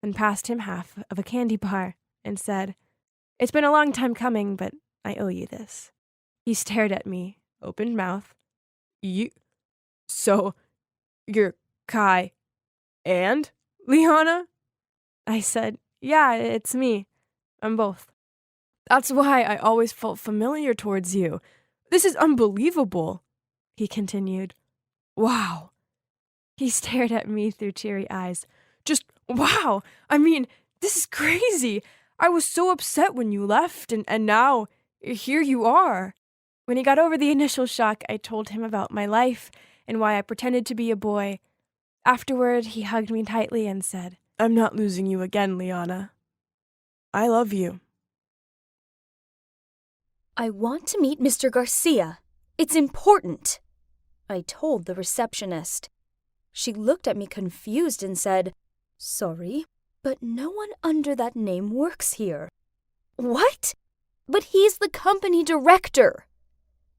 and passed him half of a candy bar and said, "It's been a long time coming, but I owe you this." He stared at me, open mouth. So, you're Kai and Liana? I said, "Yeah, it's me. I'm both." "That's why I always felt familiar towards you. This is unbelievable," he continued. "Wow." He stared at me through teary eyes. "Just wow. I mean, this is crazy. I was so upset when you left, and now here you are." When he got over the initial shock, I told him about my life and why I pretended to be a boy. Afterward, he hugged me tightly and said, "I'm not losing you again, Liana. I love you." "I want to meet Mr. Garcia. It's important," I told the receptionist. She looked at me confused and said, "Sorry, but no one under that name works here." "What? But he's the company director."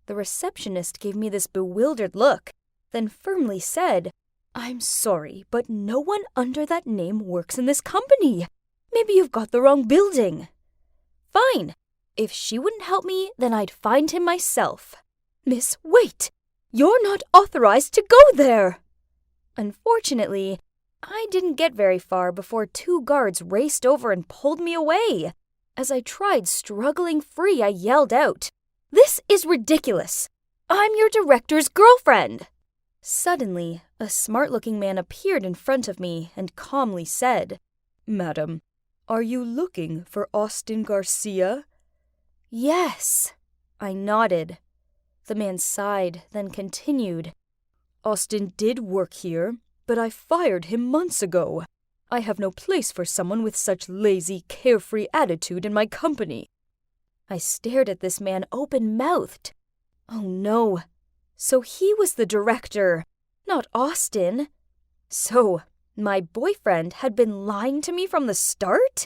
The receptionist gave me this bewildered look, then firmly said, "I'm sorry, but no one under that name works in this company. Maybe you've got the wrong building." "Fine. If she wouldn't help me, then I'd find him myself." "Miss, wait! You're not authorized to go there!" Unfortunately, I didn't get very far before 2 guards raced over and pulled me away. As I tried struggling free, I yelled out, "This is ridiculous! I'm your director's girlfriend!" Suddenly, a smart-looking man appeared in front of me and calmly said, "Madam, are you looking for Austin Garcia?" "Yes," I nodded. The man sighed, then continued, "Austin did work here, but I fired him months ago. I have no place for someone with such lazy, carefree attitude in my company." I stared at this man open-mouthed. Oh no. So he was the director, not Austin. So, my boyfriend had been lying to me from the start?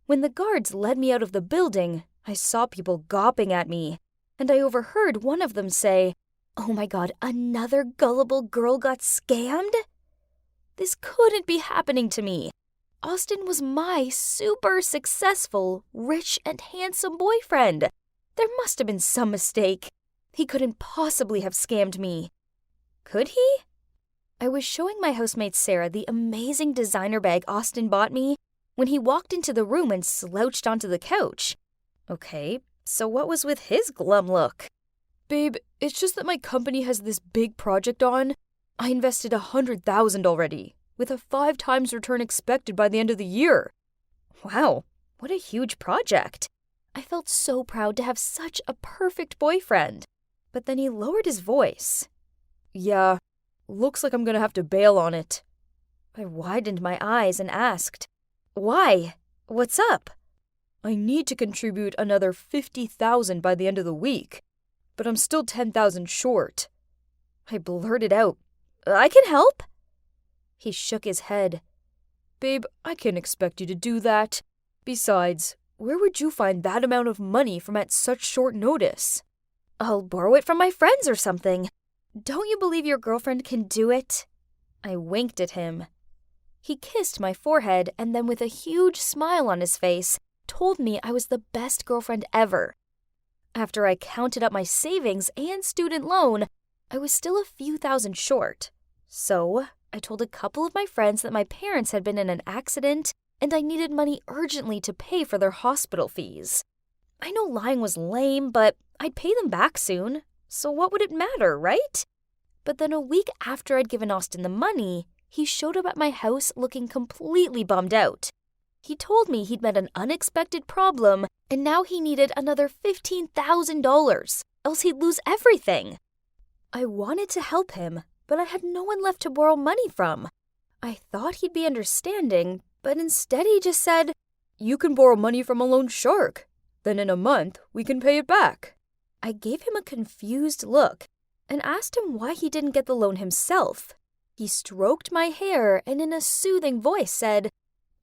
When the guards led me out of the building, I saw people gawping at me, and I overheard one of them say, "Oh my God, another gullible girl got scammed?" This couldn't be happening to me. Austin was my super successful, rich and handsome boyfriend. There must have been some mistake. He couldn't possibly have scammed me. Could he? I was showing my housemate Sarah the amazing designer bag Austin bought me when he walked into the room and slouched onto the couch. Okay, so what was with his glum look? "Babe, it's just that my company has this big project on. I invested $100,000 already, with a 5 times return expected by the end of the year." Wow, what a huge project. I felt so proud to have such a perfect boyfriend. But then he lowered his voice. "Yeah, looks like I'm gonna have to bail on it." I widened my eyes and asked, "Why? What's up?" "I need to contribute another $50,000 by the end of the week, but I'm still $10,000 short." I blurted out, "I can help." He shook his head. "Babe, I can't expect you to do that. Besides, where would you find that amount of money from at such short notice?" "I'll borrow it from my friends or something. Don't you believe your girlfriend can do it?" I winked at him. He kissed my forehead and then with a huge smile on his face, told me I was the best girlfriend ever. After I counted up my savings and student loan, I was still a few thousand short. So, I told a couple of my friends that my parents had been in an accident and I needed money urgently to pay for their hospital fees. I know lying was lame, but I'd pay them back soon, so what would it matter, right? But then a week after I'd given Austin the money, he showed up at my house looking completely bummed out. He told me he'd met an unexpected problem and now he needed another $15,000, else he'd lose everything. I wanted to help him, but I had no one left to borrow money from. I thought he'd be understanding, but instead he just said, "You can borrow money from a loan shark. Then in a month, we can pay it back." I gave him a confused look and asked him why he didn't get the loan himself. He stroked my hair and in a soothing voice said,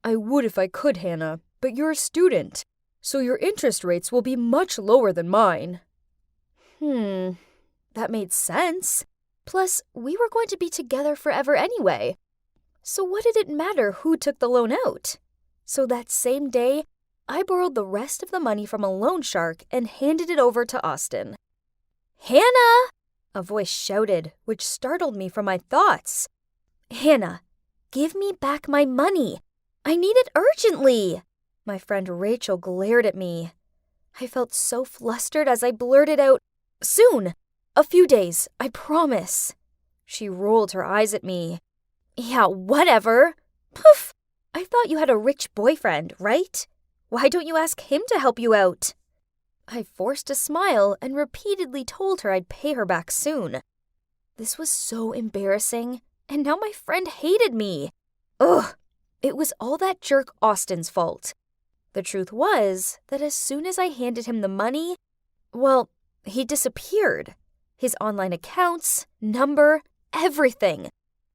"I would if I could, Hannah, but you're a student, so your interest rates will be much lower than mine." That made sense. Plus, we were going to be together forever anyway. So what did it matter who took the loan out? So that same day, I borrowed the rest of the money from a loan shark and handed it over to Austin. "Hannah!" a voice shouted, which startled me from my thoughts. "Hannah, give me back my money. I need it urgently." My friend Rachel glared at me. I felt so flustered as I blurted out, "Soon. A few days, I promise." She rolled her eyes at me. "Yeah, whatever. Poof! I thought you had a rich boyfriend, right? Why don't you ask him to help you out?" I forced a smile and repeatedly told her I'd pay her back soon. This was so embarrassing, and now my friend hated me. Ugh! It was all that jerk Austin's fault. The truth was that as soon as I handed him the money, well, he disappeared. His online accounts, number, everything.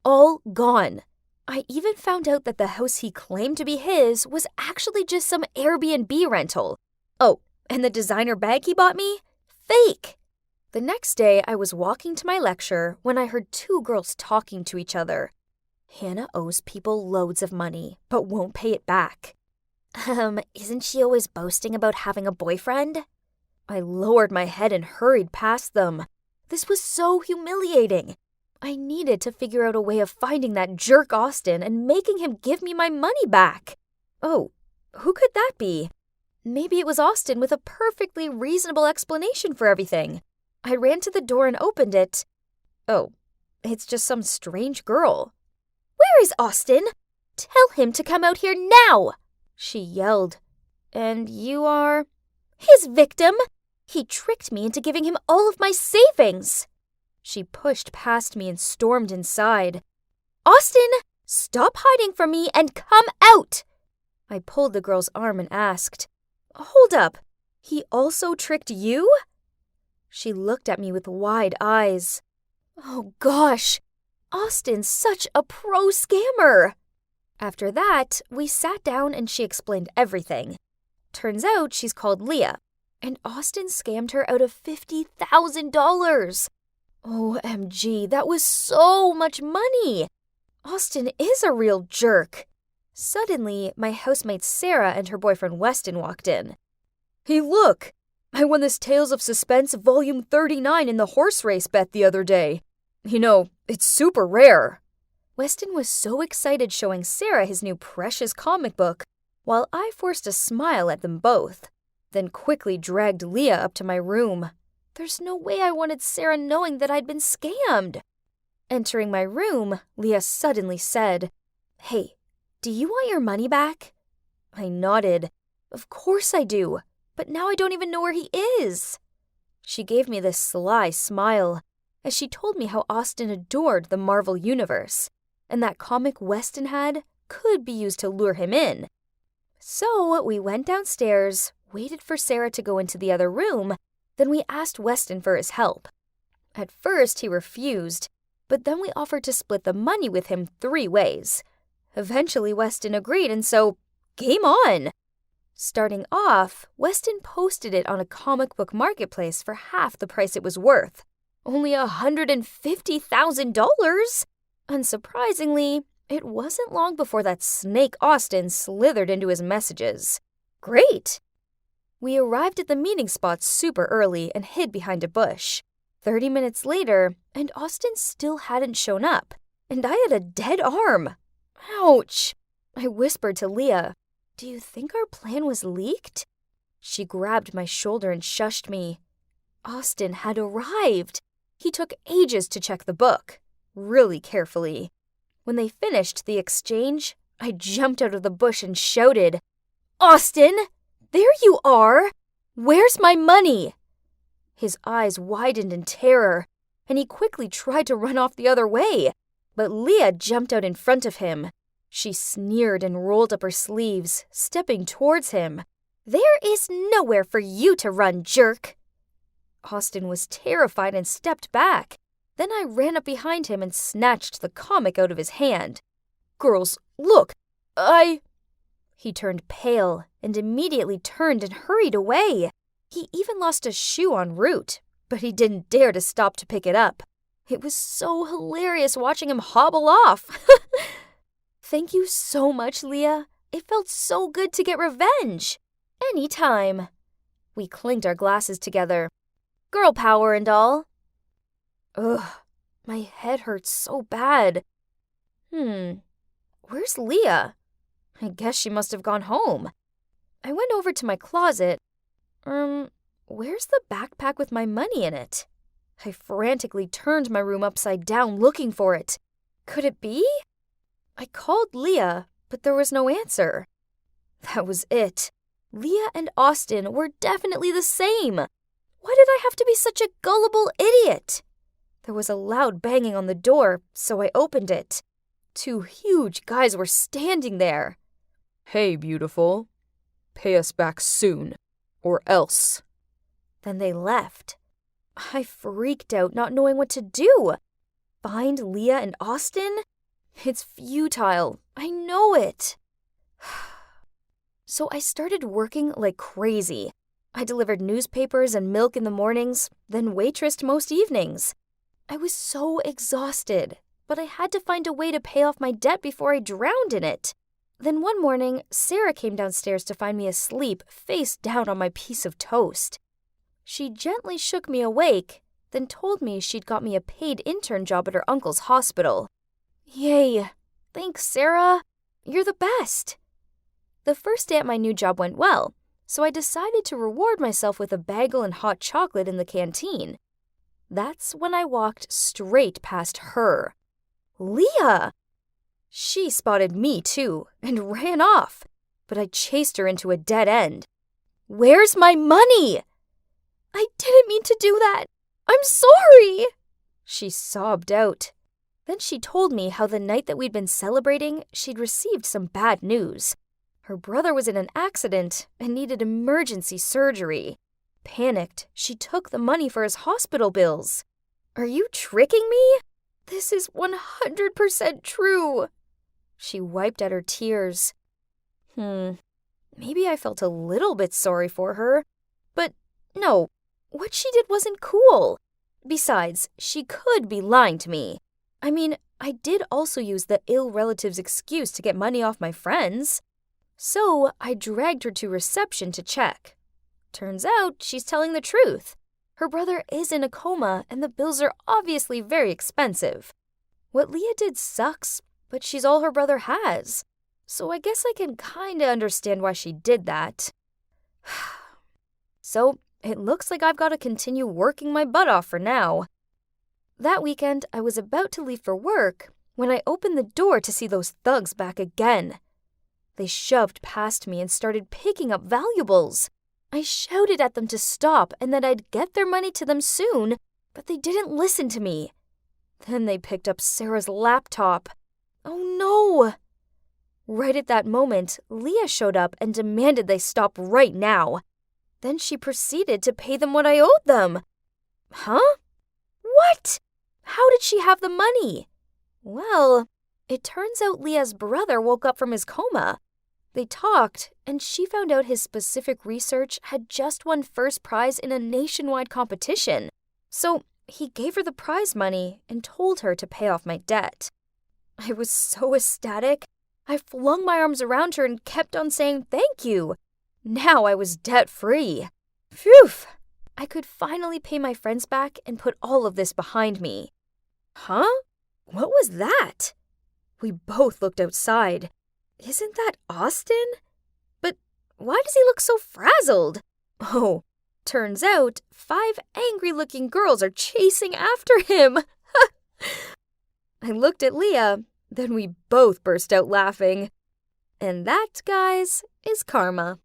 All gone. I even found out that the house he claimed to be his was actually just some Airbnb rental. Oh, and the designer bag he bought me? Fake! The next day, I was walking to my lecture when I heard two girls talking to each other. Hannah owes people loads of money, but won't pay it back. Isn't she always boasting about having a boyfriend? I lowered my head and hurried past them. This was so humiliating. I needed to figure out a way of finding that jerk Austin and making him give me my money back. Oh, who could that be? Maybe it was Austin with a perfectly reasonable explanation for everything. I ran to the door and opened it. Oh, it's just some strange girl. "Where is Austin? Tell him to come out here now!" she yelled. "And you are?" "His victim! He tricked me into giving him all of my savings!" She pushed past me and stormed inside. "Austin, stop hiding from me and come out!" I pulled the girl's arm and asked, "Hold up, he also tricked you?" She looked at me with wide eyes. Oh gosh, Austin's such a pro scammer! After that, we sat down and she explained everything. Turns out she's called Leah, and Austin scammed her out of $50,000. OMG, that was so much money! Austin is a real jerk. Suddenly, my housemate Sarah and her boyfriend Weston walked in. "Hey, look! I won this Tales of Suspense Volume 39 in the horse race bet the other day. You know, it's super rare." Weston was so excited showing Sarah his new precious comic book, while I forced a smile at them both, then quickly dragged Leah up to my room. There's no way I wanted Sarah knowing that I'd been scammed. Entering my room, Leah suddenly said, "Hey, do you want your money back?" I nodded. "Of course I do, but now I don't even know where he is." She gave me this sly smile as she told me how Austin adored the Marvel Universe, and that comic Weston had could be used to lure him in. So we went downstairs, waited for Sarah to go into the other room, then we asked Weston for his help. At first he refused, but then we offered to split the money with him 3 ways. Eventually Weston agreed, and so, game on! Starting off, Weston posted it on a comic book marketplace for half the price it was worth. Only $150,000! Unsurprisingly, it wasn't long before that snake Austin slithered into his messages. Great! We arrived at the meeting spot super early and hid behind a bush. 30 minutes later, and Austin still hadn't shown up, and I had a dead arm. Ouch! I whispered to Leah, "Do you think our plan was leaked?" She grabbed my shoulder and shushed me. Austin had arrived. He took ages to check the book, really carefully. When they finished the exchange, I jumped out of the bush and shouted, "Austin, there you are! Where's my money?" His eyes widened in terror, and he quickly tried to run off the other way, but Leah jumped out in front of him. She sneered and rolled up her sleeves, stepping towards him. "There is nowhere for you to run, jerk!" Austin was terrified and stepped back. Then I ran up behind him and snatched the comic out of his hand. "Girls, look! He turned pale and immediately turned and hurried away. He even lost a shoe en route, but he didn't dare to stop to pick it up. It was so hilarious watching him hobble off. Thank you so much, Leah. It felt so good to get revenge. Anytime. We clinked our glasses together. Girl power and all. Ugh, my head hurts so bad. Where's Leah? I guess she must have gone home. I went over to my closet. Where's the backpack with my money in it? I frantically turned my room upside down looking for it. Could it be? I called Leah, but there was no answer. That was it. Leah and Austin were definitely the same. Why did I have to be such a gullible idiot? There was a loud banging on the door, so I opened it. 2 huge guys were standing there. Hey, beautiful. Pay us back soon, or else. Then they left. I freaked out, not knowing what to do. Find Leah and Austin? It's futile. I know it. So I started working like crazy. I delivered newspapers and milk in the mornings, then waitressed most evenings. I was so exhausted, but I had to find a way to pay off my debt before I drowned in it. Then one morning, Sarah came downstairs to find me asleep, face down on my piece of toast. She gently shook me awake, then told me she'd got me a paid intern job at her uncle's hospital. Yay! Thanks, Sarah. You're the best. The first day at my new job went well, so I decided to reward myself with a bagel and hot chocolate in the canteen. That's when I walked straight past her. Leah! She spotted me too and ran off, but I chased her into a dead end. Where's my money? I didn't mean to do that. I'm sorry, she sobbed out. Then she told me how the night that we'd been celebrating, she'd received some bad news. Her brother was in an accident and needed emergency surgery. Panicked, she took the money for his hospital bills. Are you tricking me? This is 100% true. She wiped at her tears. Maybe I felt a little bit sorry for her. But no, what she did wasn't cool. Besides, she could be lying to me. I mean, I did also use the ill relative's excuse to get money off my friends. So I dragged her to reception to check. Turns out she's telling the truth. Her brother is in a coma and the bills are obviously very expensive. What Leah did sucks, but she's all her brother has. So I guess I can kinda understand why she did that. So it looks like I've got to continue working my butt off for now. That weekend, I was about to leave for work when I opened the door to see those thugs back again. They shoved past me and started picking up valuables. I shouted at them to stop and that I'd get their money to them soon, but they didn't listen to me. Then they picked up Sarah's laptop. Oh no! Right at that moment, Leah showed up and demanded they stop right now. Then she proceeded to pay them what I owed them. Huh? What? How did she have the money? Well, it turns out Leah's brother woke up from his coma. They talked, and she found out his specific research had just won first prize in a nationwide competition. So he gave her the prize money and told her to pay off my debt. I was so ecstatic. I flung my arms around her and kept on saying thank you. Now I was debt-free. Phew! I could finally pay my friends back and put all of this behind me. Huh? What was that? We both looked outside. Isn't that Austin? But why does he look so frazzled? Oh, turns out 5 angry-looking girls are chasing after him. I looked at Leah, then we both burst out laughing. And that, guys, is karma.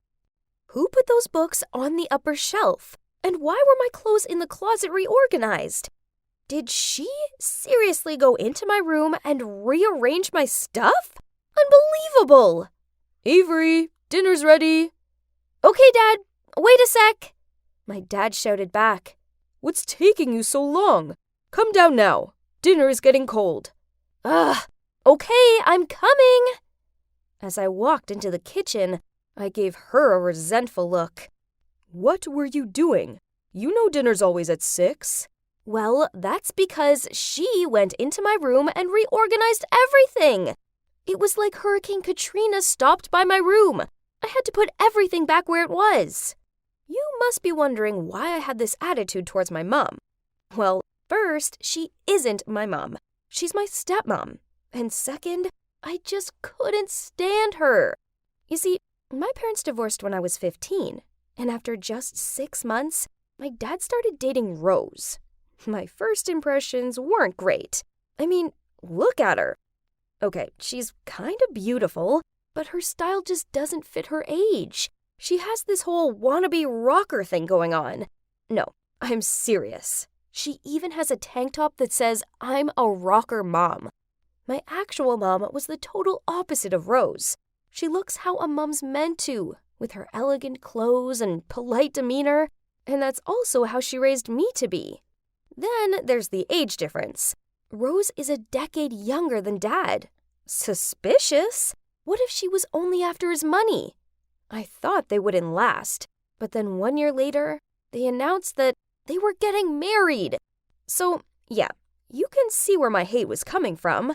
Who put those books on the upper shelf? And why were my clothes in the closet reorganized? Did she seriously go into my room and rearrange my stuff? Unbelievable! Avery, dinner's ready. Okay, Dad. Wait a sec. My dad shouted back. What's taking you so long? Come down now. Dinner is getting cold. Ugh. Okay, I'm coming. As I walked into the kitchen, I gave her a resentful look. What were you doing? You know dinner's always at 6. Well, that's because she went into my room and reorganized everything. It was like Hurricane Katrina stopped by my room. I had to put everything back where it was. You must be wondering why I had this attitude towards my mom. Well, first, she isn't my mom. She's my stepmom. And second, I just couldn't stand her. You see, my parents divorced when I was 15, and after just 6 months, my dad started dating Rose. My first impressions weren't great. I mean, look at her. Okay, she's kind of beautiful, but her style just doesn't fit her age. She has this whole wannabe rocker thing going on. No, I'm serious. She even has a tank top that says, "I'm a rocker mom." My actual mom was the total opposite of Rose. She looks how a mom's meant to, with her elegant clothes and polite demeanor, and that's also how she raised me to be. Then there's the age difference. Rose is a decade younger than Dad. Suspicious? What if she was only after his money? I thought they wouldn't last, but then 1 year later, they announced that they were getting married. So, yeah, you can see where my hate was coming from.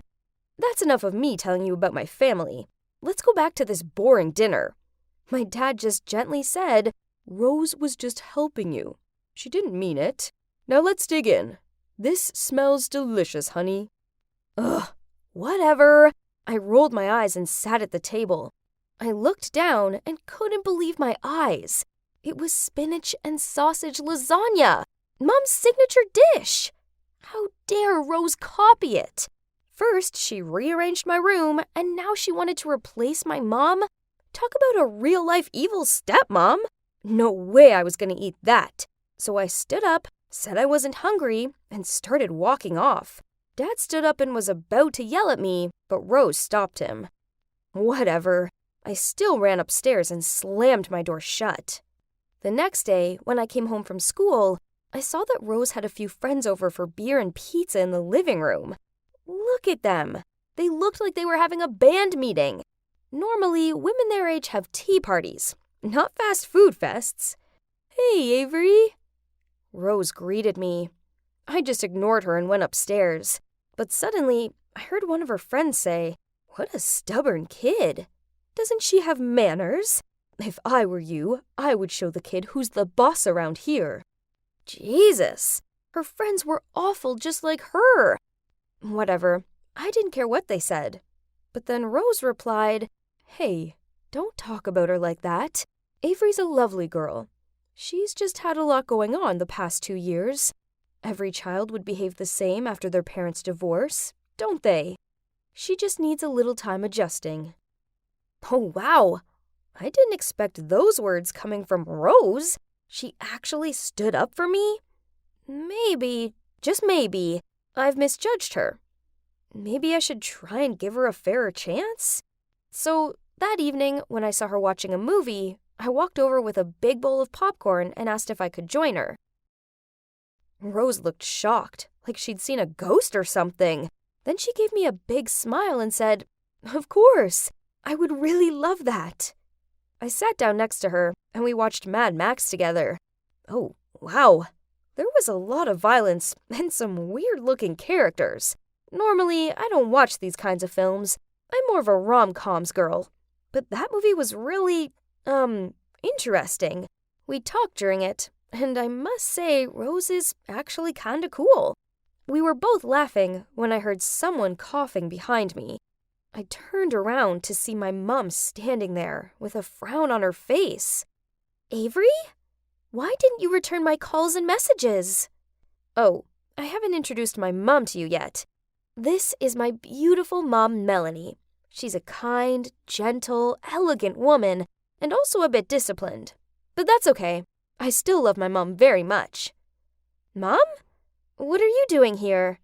That's enough of me telling you about my family. Let's go back to this boring dinner. My dad just gently said, "Rose was just helping you. She didn't mean it. Now let's dig in. This smells delicious, honey." Ugh, whatever. I rolled my eyes and sat at the table. I looked down and couldn't believe my eyes. It was spinach and sausage lasagna, Mom's signature dish. How dare Rose copy it? First, she rearranged my room, and now she wanted to replace my mom? Talk about a real-life evil stepmom. No way I was going to eat that. So I stood up, said I wasn't hungry, and started walking off. Dad stood up and was about to yell at me, but Rose stopped him. Whatever. I still ran upstairs and slammed my door shut. The next day, when I came home from school, I saw that Rose had a few friends over for beer and pizza in the living room. Look at them. They looked like they were having a band meeting. Normally, women their age have tea parties, not fast food fests. "Hey, Avery." Rose greeted me. I just ignored her and went upstairs. But suddenly, I heard one of her friends say, "What a stubborn kid. Doesn't she have manners? If I were you, I would show the kid who's the boss around here." Jesus, her friends were awful just like her. Whatever, I didn't care what they said. But then Rose replied, "Hey, don't talk about her like that. Avery's a lovely girl. She's just had a lot going on the past 2 years. Every child would behave the same after their parents' divorce, don't they? She just needs a little time adjusting." Oh, wow. I didn't expect those words coming from Rose. She actually stood up for me? Maybe, just maybe, I've misjudged her. Maybe I should try and give her a fairer chance? So that evening, when I saw her watching a movie, I walked over with a big bowl of popcorn and asked if I could join her. Rose looked shocked, like she'd seen a ghost or something. Then she gave me a big smile and said, "Of course, I would really love that." I sat down next to her, and we watched Mad Max together. Oh, wow. There was a lot of violence and some weird-looking characters. Normally, I don't watch these kinds of films. I'm more of a rom-coms girl. But that movie was really, interesting. We talked during it, and I must say Rose is actually kinda cool. We were both laughing when I heard someone coughing behind me. I turned around to see my mom standing there with a frown on her face. "Avery? Why didn't you return my calls and messages?" "Oh, I haven't introduced my mom to you yet. This is my beautiful mom, Melanie. She's a kind, gentle, elegant woman, and also a bit disciplined. But that's okay. I still love my mom very much." "Mom? What are you doing here?"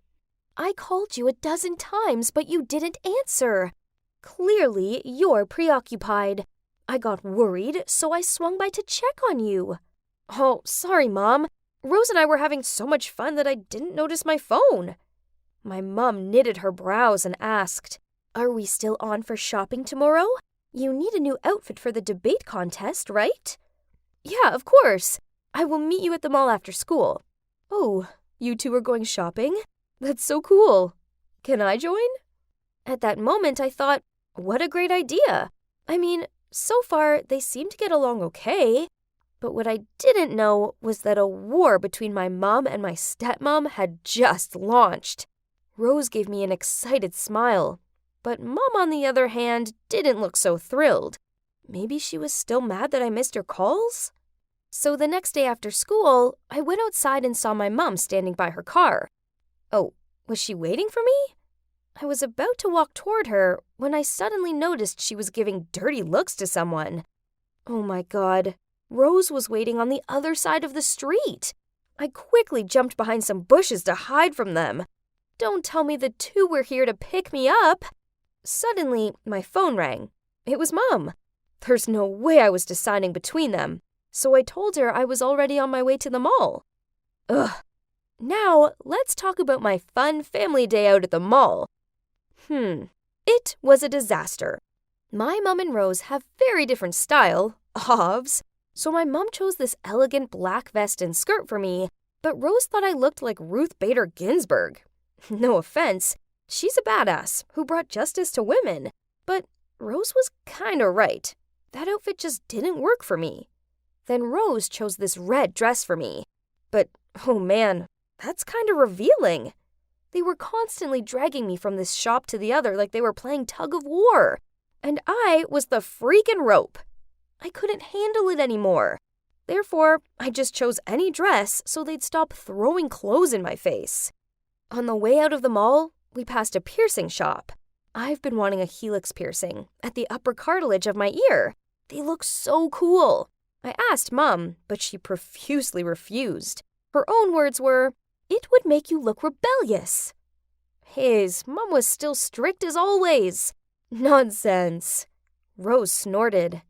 "I called you a dozen times, but you didn't answer. Clearly, you're preoccupied. I got worried, so I swung by to check on you." "Oh, sorry, Mom. Rose and I were having so much fun that I didn't notice my phone." My mom knitted her brows and asked, "Are we still on for shopping tomorrow? You need a new outfit for the debate contest, right?" "Yeah, of course. I will meet you at the mall after school." "Oh, You two are going shopping? That's so cool. Can I join? At that moment, I thought, what a great idea. I mean, so far, they seem to get along okay. But what I didn't know was that a war between my mom and my stepmom had just launched. Rose gave me an excited smile, but Mom, on the other hand, didn't look so thrilled. Maybe she was still mad that I missed her calls? So the next day after school, I went outside and saw my mom standing by her car. Oh, was she waiting for me? I was about to walk toward her when I suddenly noticed she was giving dirty looks to someone. Oh my God, Rose was waiting on the other side of the street. I quickly jumped behind some bushes to hide from them. Don't tell me the two were here to pick me up. Suddenly, my phone rang. It was Mom. There's no way I was deciding between them, so I told her I was already on my way to the mall. Ugh. Now, let's talk about my fun family day out at the mall. It was a disaster. My mom and Rose have very different style, obvs, so my mom chose this elegant black vest and skirt for me, but Rose thought I looked like Ruth Bader Ginsburg. No offense, she's a badass who brought justice to women, but Rose was kinda right. That outfit just didn't work for me. Then Rose chose this red dress for me. But, oh man, that's kinda revealing. They were constantly dragging me from this shop to the other like they were playing tug of war. And I was the freaking rope. I couldn't handle it anymore. Therefore, I just chose any dress so they'd stop throwing clothes in my face. On the way out of the mall, we passed a piercing shop. I've been wanting a helix piercing at the upper cartilage of my ear. They look so cool. I asked Mom, but she profusely refused. Her own words were, "It would make you look rebellious." His Mom was still strict as always. Nonsense. Rose snorted.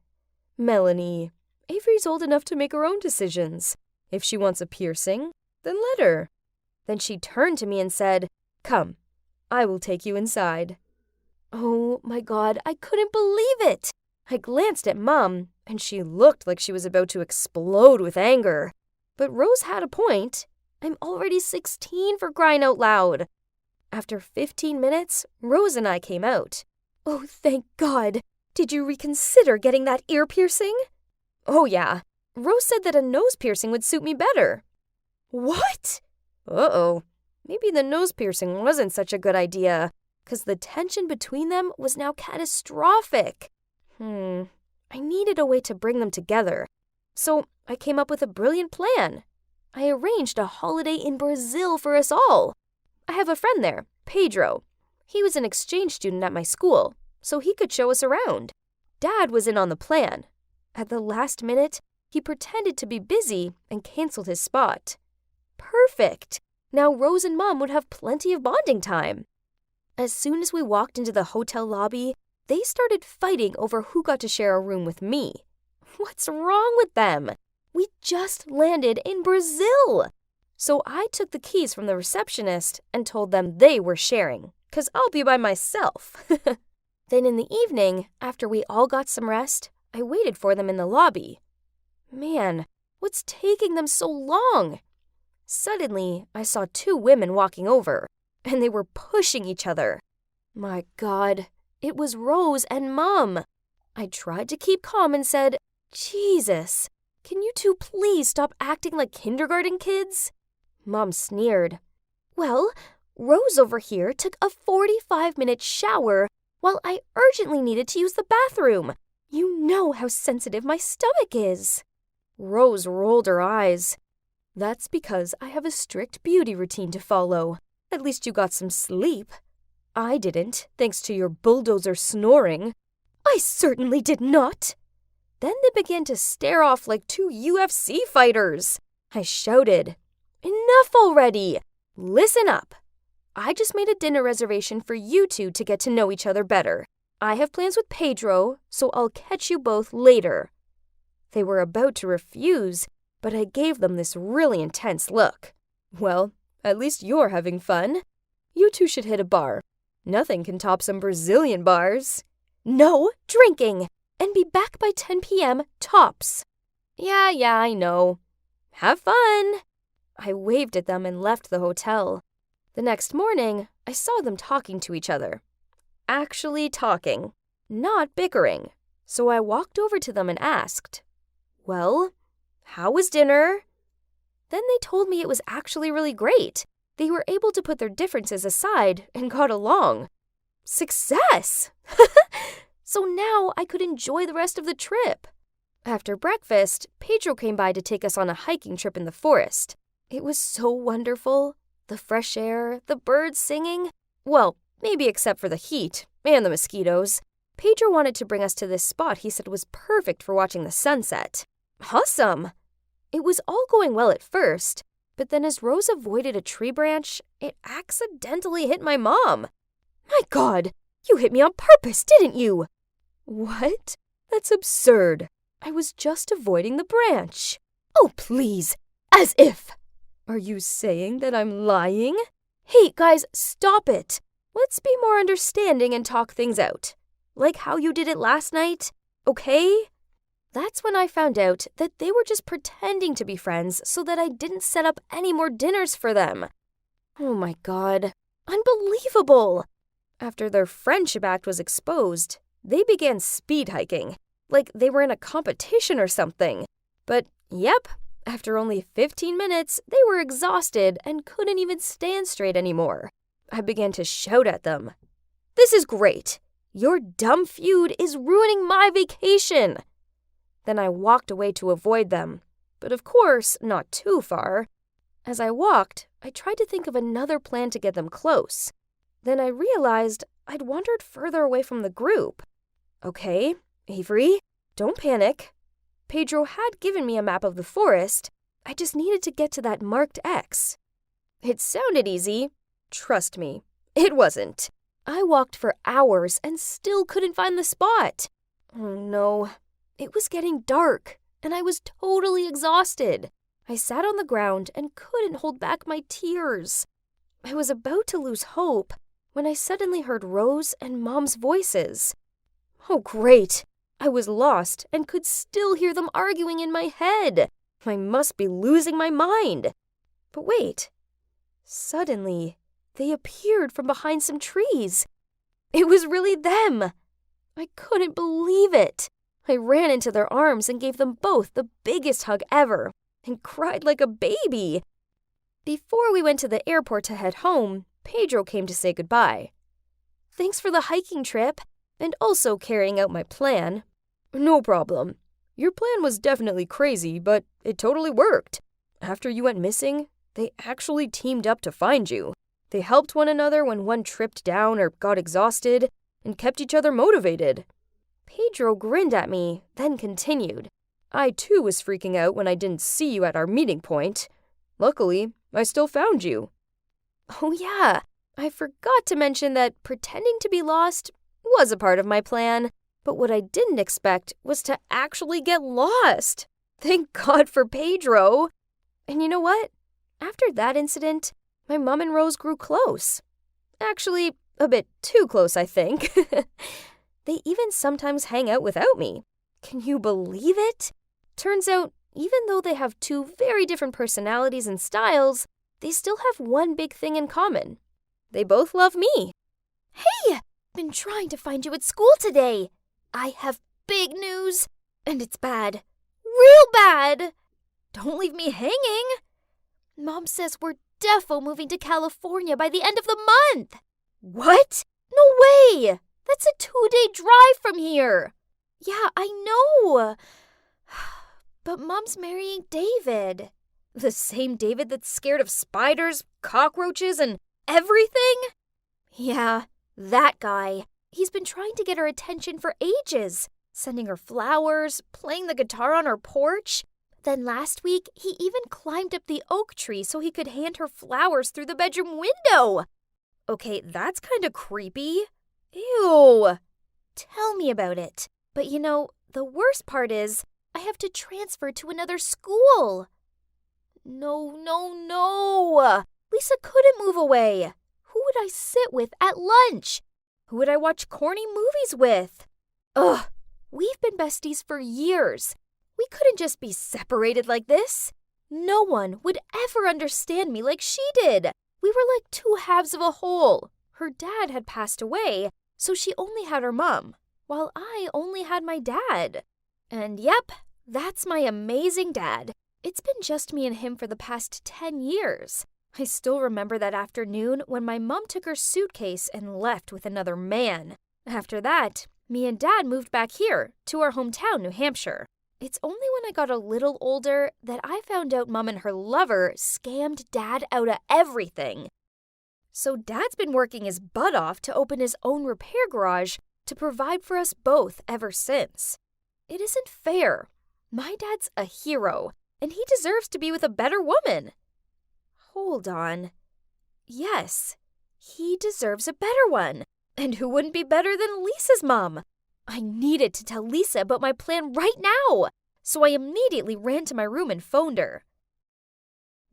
Melanie, Avery's old enough to make her own decisions. If she wants a piercing, then let her. Then she turned to me and said, "Come, I will take you inside." Oh my God, I couldn't believe it. I glanced at Mom, and she looked like she was about to explode with anger. But Rose had a point. I'm already 16 for crying out loud. After 15 minutes, Rose and I came out. Oh, thank God. Did you reconsider getting that ear piercing? Oh, yeah. Rose said that a nose piercing would suit me better. What? Uh-oh. Maybe the nose piercing wasn't such a good idea, because the tension between them was now catastrophic. I needed a way to bring them together. So I came up with a brilliant plan. I arranged a holiday in Brazil for us all. I have a friend there, Pedro. He was an exchange student at my school, so he could show us around. Dad was in on the plan. At the last minute, he pretended to be busy and canceled his spot. Perfect! Now Rose and Mom would have plenty of bonding time. As soon as we walked into the hotel lobby, they started fighting over who got to share a room with me. What's wrong with them? We just landed in Brazil. So I took the keys from the receptionist and told them they were sharing, 'cause I'll be by myself. Then in the evening, after we all got some rest, I waited for them in the lobby. Man, what's taking them so long? Suddenly, I saw two women walking over, and they were pushing each other. My God, it was Rose and Mom. I tried to keep calm and said, "Jesus, can you two please stop acting like kindergarten kids?" Mom sneered. Well, Rose over here took a 45-minute shower while I urgently needed to use the bathroom. You know how sensitive my stomach is. Rose rolled her eyes. That's because I have a strict beauty routine to follow. At least you got some sleep. I didn't, thanks to your bulldozer snoring. I certainly did not. Then they began to stare off like two UFC fighters. I shouted, "Enough already! Listen up. I just made a dinner reservation for you two to get to know each other better. I have plans with Pedro, so I'll catch you both later." They were about to refuse, but I gave them this really intense look. Well, at least you're having fun. You two should hit a bar. Nothing can top some Brazilian bars. No drinking, and be back by 10 p.m. tops. Yeah, I know. Have fun. I waved at them and left the hotel. The next morning, I saw them talking to each other. Actually talking, not bickering. So I walked over to them and asked, "Well, how was dinner?" Then they told me it was actually really great. They were able to put their differences aside and got along. Success! So now I could enjoy the rest of the trip. After breakfast, Pedro came by to take us on a hiking trip in the forest. It was so wonderful. The fresh air, the birds singing. Well, maybe except for the heat and the mosquitoes. Pedro wanted to bring us to this spot he said was perfect for watching the sunset. Awesome! It was all going well at first, but then as Rose avoided a tree branch, it accidentally hit my mom. My God, you hit me on purpose, didn't you? What? That's absurd. I was just avoiding the branch. Oh, please, as if. Are you saying that I'm lying? Hey, guys, stop it. Let's be more understanding and talk things out. Like how you did it last night, okay? That's when I found out that they were just pretending to be friends so that I didn't set up any more dinners for them. Oh my God, unbelievable! After their friendship act was exposed, they began speed hiking, like they were in a competition or something. But yep, after only 15 minutes, they were exhausted and couldn't even stand straight anymore. I began to shout at them. "This is great! Your dumb feud is ruining my vacation!" Then I walked away to avoid them, but of course, not too far. As I walked, I tried to think of another plan to get them close. Then I realized I'd wandered further away from the group. Okay, Avery, don't panic. Pedro had given me a map of the forest. I just needed to get to that marked X. It sounded easy. Trust me, it wasn't. I walked for hours and still couldn't find the spot. Oh no. It was getting dark, and I was totally exhausted. I sat on the ground and couldn't hold back my tears. I was about to lose hope when I suddenly heard Rose and Mom's voices. Oh, great! I was lost and could still hear them arguing in my head. I must be losing my mind. But wait. Suddenly, they appeared from behind some trees. It was really them. I couldn't believe it. I ran into their arms and gave them both the biggest hug ever and cried like a baby. Before we went to the airport to head home, Pedro came to say goodbye. Thanks for the hiking trip and also carrying out my plan. No problem. Your plan was definitely crazy, but it totally worked. After you went missing, they actually teamed up to find you. They helped one another when one tripped down or got exhausted and kept each other motivated. Pedro grinned at me, then continued. I too was freaking out when I didn't see you at our meeting point. Luckily, I still found you. Oh yeah, I forgot to mention that pretending to be lost was a part of my plan, but what I didn't expect was to actually get lost. Thank God for Pedro. And you know what? After that incident, my mom and Rose grew close. Actually, a bit too close, I think. They even sometimes hang out without me. Can you believe it? Turns out, even though they have two very different personalities and styles, they still have one big thing in common. They both love me. Hey! Been trying to find you at school today. I have big news, and it's bad. Real bad! Don't leave me hanging. Mom says we're defo moving to California by the end of the month. What? No way! That's a 2-day drive from here. Yeah, I know. But Mom's marrying David. The same David that's scared of spiders, cockroaches, and everything? Yeah, that guy. He's been trying to get her attention for ages, sending her flowers, playing the guitar on her porch. Then last week, he even climbed up the oak tree so he could hand her flowers through the bedroom window. Okay, that's kind of creepy. Ew. Tell me about it. But you know, the worst part is I have to transfer to another school. No. Lisa couldn't move away. Who would I sit with at lunch? Who would I watch corny movies with? Ugh, we've been besties for years. We couldn't just be separated like this. No one would ever understand me like she did. We were like two halves of a whole. Her dad had passed away, so she only had her mom, while I only had my dad. And yep, that's my amazing dad. It's been just me and him for the past 10 years. I still remember that afternoon when my mom took her suitcase and left with another man. After that, me and Dad moved back here, to our hometown, New Hampshire. It's only when I got a little older that I found out Mom and her lover scammed Dad out of everything. So Dad's been working his butt off to open his own repair garage to provide for us both ever since. It isn't fair. My dad's a hero, and he deserves to be with a better woman. Hold on. Yes, he deserves a better one. And who wouldn't be better than Lisa's mom? I needed to tell Lisa about my plan right now, so I immediately ran to my room and phoned her.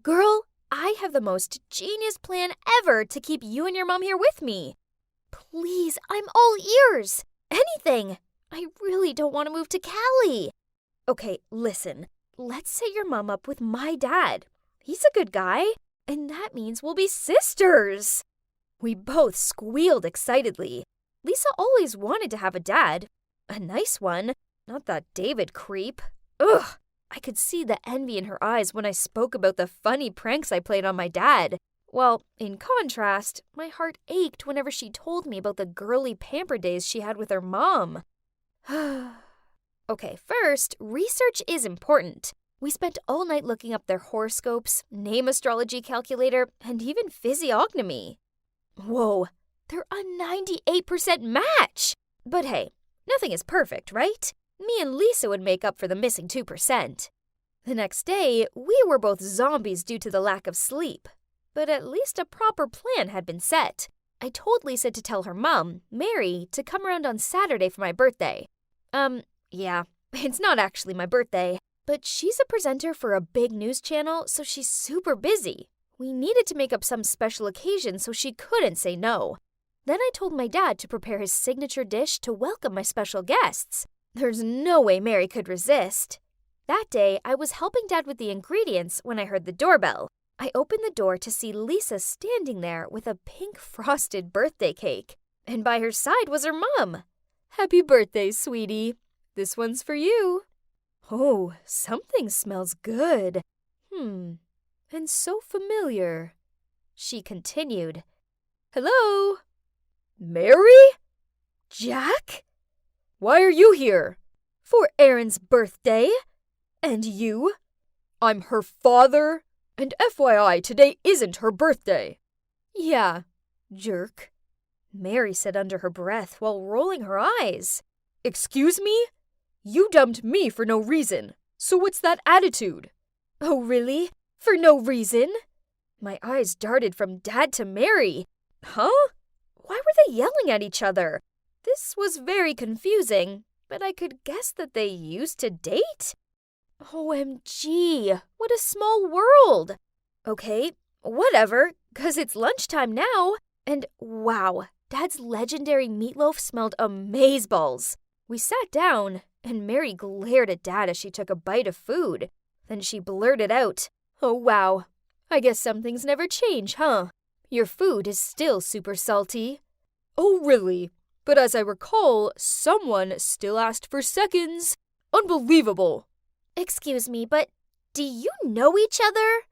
Girl, I have the most genius plan ever to keep you and your mom here with me. Please, I'm all ears. Anything. I really don't want to move to Cali. Okay, listen. Let's set your mom up with my dad. He's a good guy, and that means we'll be sisters. We both squealed excitedly. Lisa always wanted to have a dad. A nice one, not that David creep. Ugh! I could see the envy in her eyes when I spoke about the funny pranks I played on my dad. Well, in contrast, my heart ached whenever she told me about the girly pamper days she had with her mom. Okay, first, research is important. We spent all night looking up their horoscopes, name astrology calculator, and even physiognomy. Whoa, they're a 98% match! But hey, nothing is perfect, right? Me and Lisa would make up for the missing 2%. The next day, we were both zombies due to the lack of sleep. But at least a proper plan had been set. I told Lisa to tell her mom, Mary, to come around on Saturday for my birthday. Yeah, it's not actually my birthday, but she's a presenter for a big news channel, so she's super busy. We needed to make up some special occasion so she couldn't say no. Then I told my dad to prepare his signature dish to welcome my special guests. There's no way Mary could resist. That day, I was helping Dad with the ingredients when I heard the doorbell. I opened the door to see Lisa standing there with a pink frosted birthday cake. And by her side was her mom. Happy birthday, sweetie. This one's for you. Oh, something smells good. And so familiar. She continued. Hello? Mary? Jack? Why are you here? For Erin's birthday. And you? I'm her father. And FYI, today isn't her birthday. Yeah, jerk. Mary said under her breath while rolling her eyes. Excuse me? You dumped me for no reason. So what's that attitude? Oh, really? For no reason? My eyes darted from Dad to Mary. Huh? Why were they yelling at each other? This was very confusing, but I could guess that they used to date? OMG, what a small world. Okay, whatever, 'cause it's lunchtime now. And wow, Dad's legendary meatloaf smelled amazeballs. We sat down, and Mary glared at Dad as she took a bite of food. Then she blurted out, Oh wow, I guess some things never change, huh? Your food is still super salty. Oh really? But as I recall, someone still asked for seconds. Unbelievable. Excuse me, but do you know each other?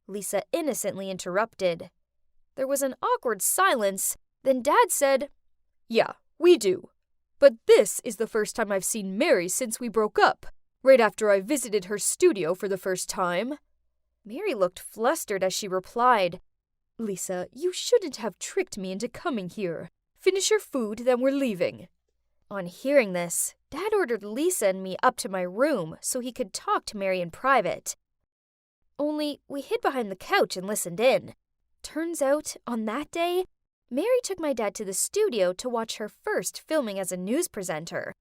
Lisa innocently interrupted. There was an awkward silence. Then Dad said, Yeah, we do. But this is the first time I've seen Mary since we broke up, right after I visited her studio for the first time. Mary looked flustered as she replied, Lisa, you shouldn't have tricked me into coming here. Finish your food, then we're leaving. On hearing this, Dad ordered Lisa and me up to my room so he could talk to Mary in private. Only we hid behind the couch and listened in. Turns out, on that day, Mary took my dad to the studio to watch her first filming as a news presenter.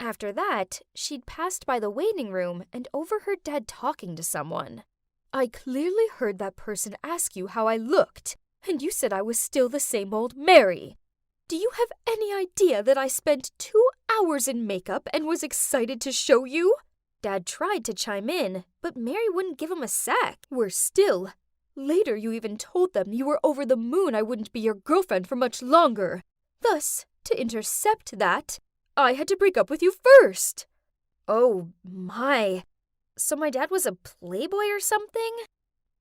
After that, she'd passed by the waiting room and overheard Dad talking to someone. I clearly heard that person ask you how I looked, and you said I was still the same old Mary. Do you have any idea that I spent 2 hours in makeup and was excited to show you? Dad tried to chime in, but Mary wouldn't give him a sec. Worse still, later you even told them you were over the moon I wouldn't be your girlfriend for much longer. Thus, to intercept that, I had to break up with you first. Oh my. So my dad was a playboy or something?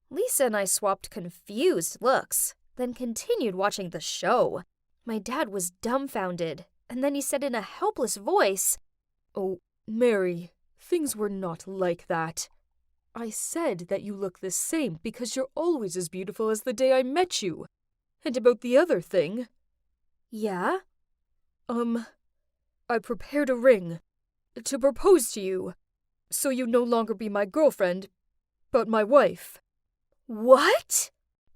Lisa and I swapped confused looks, then continued watching the show. My dad was dumbfounded, and then he said in a helpless voice, "Oh, Mary, things were not like that. I said that you look the same because you're always as beautiful as the day I met you. And about the other thing..." "Yeah?" I prepared a ring to propose to you, so you'd no longer be my girlfriend, but my wife." What?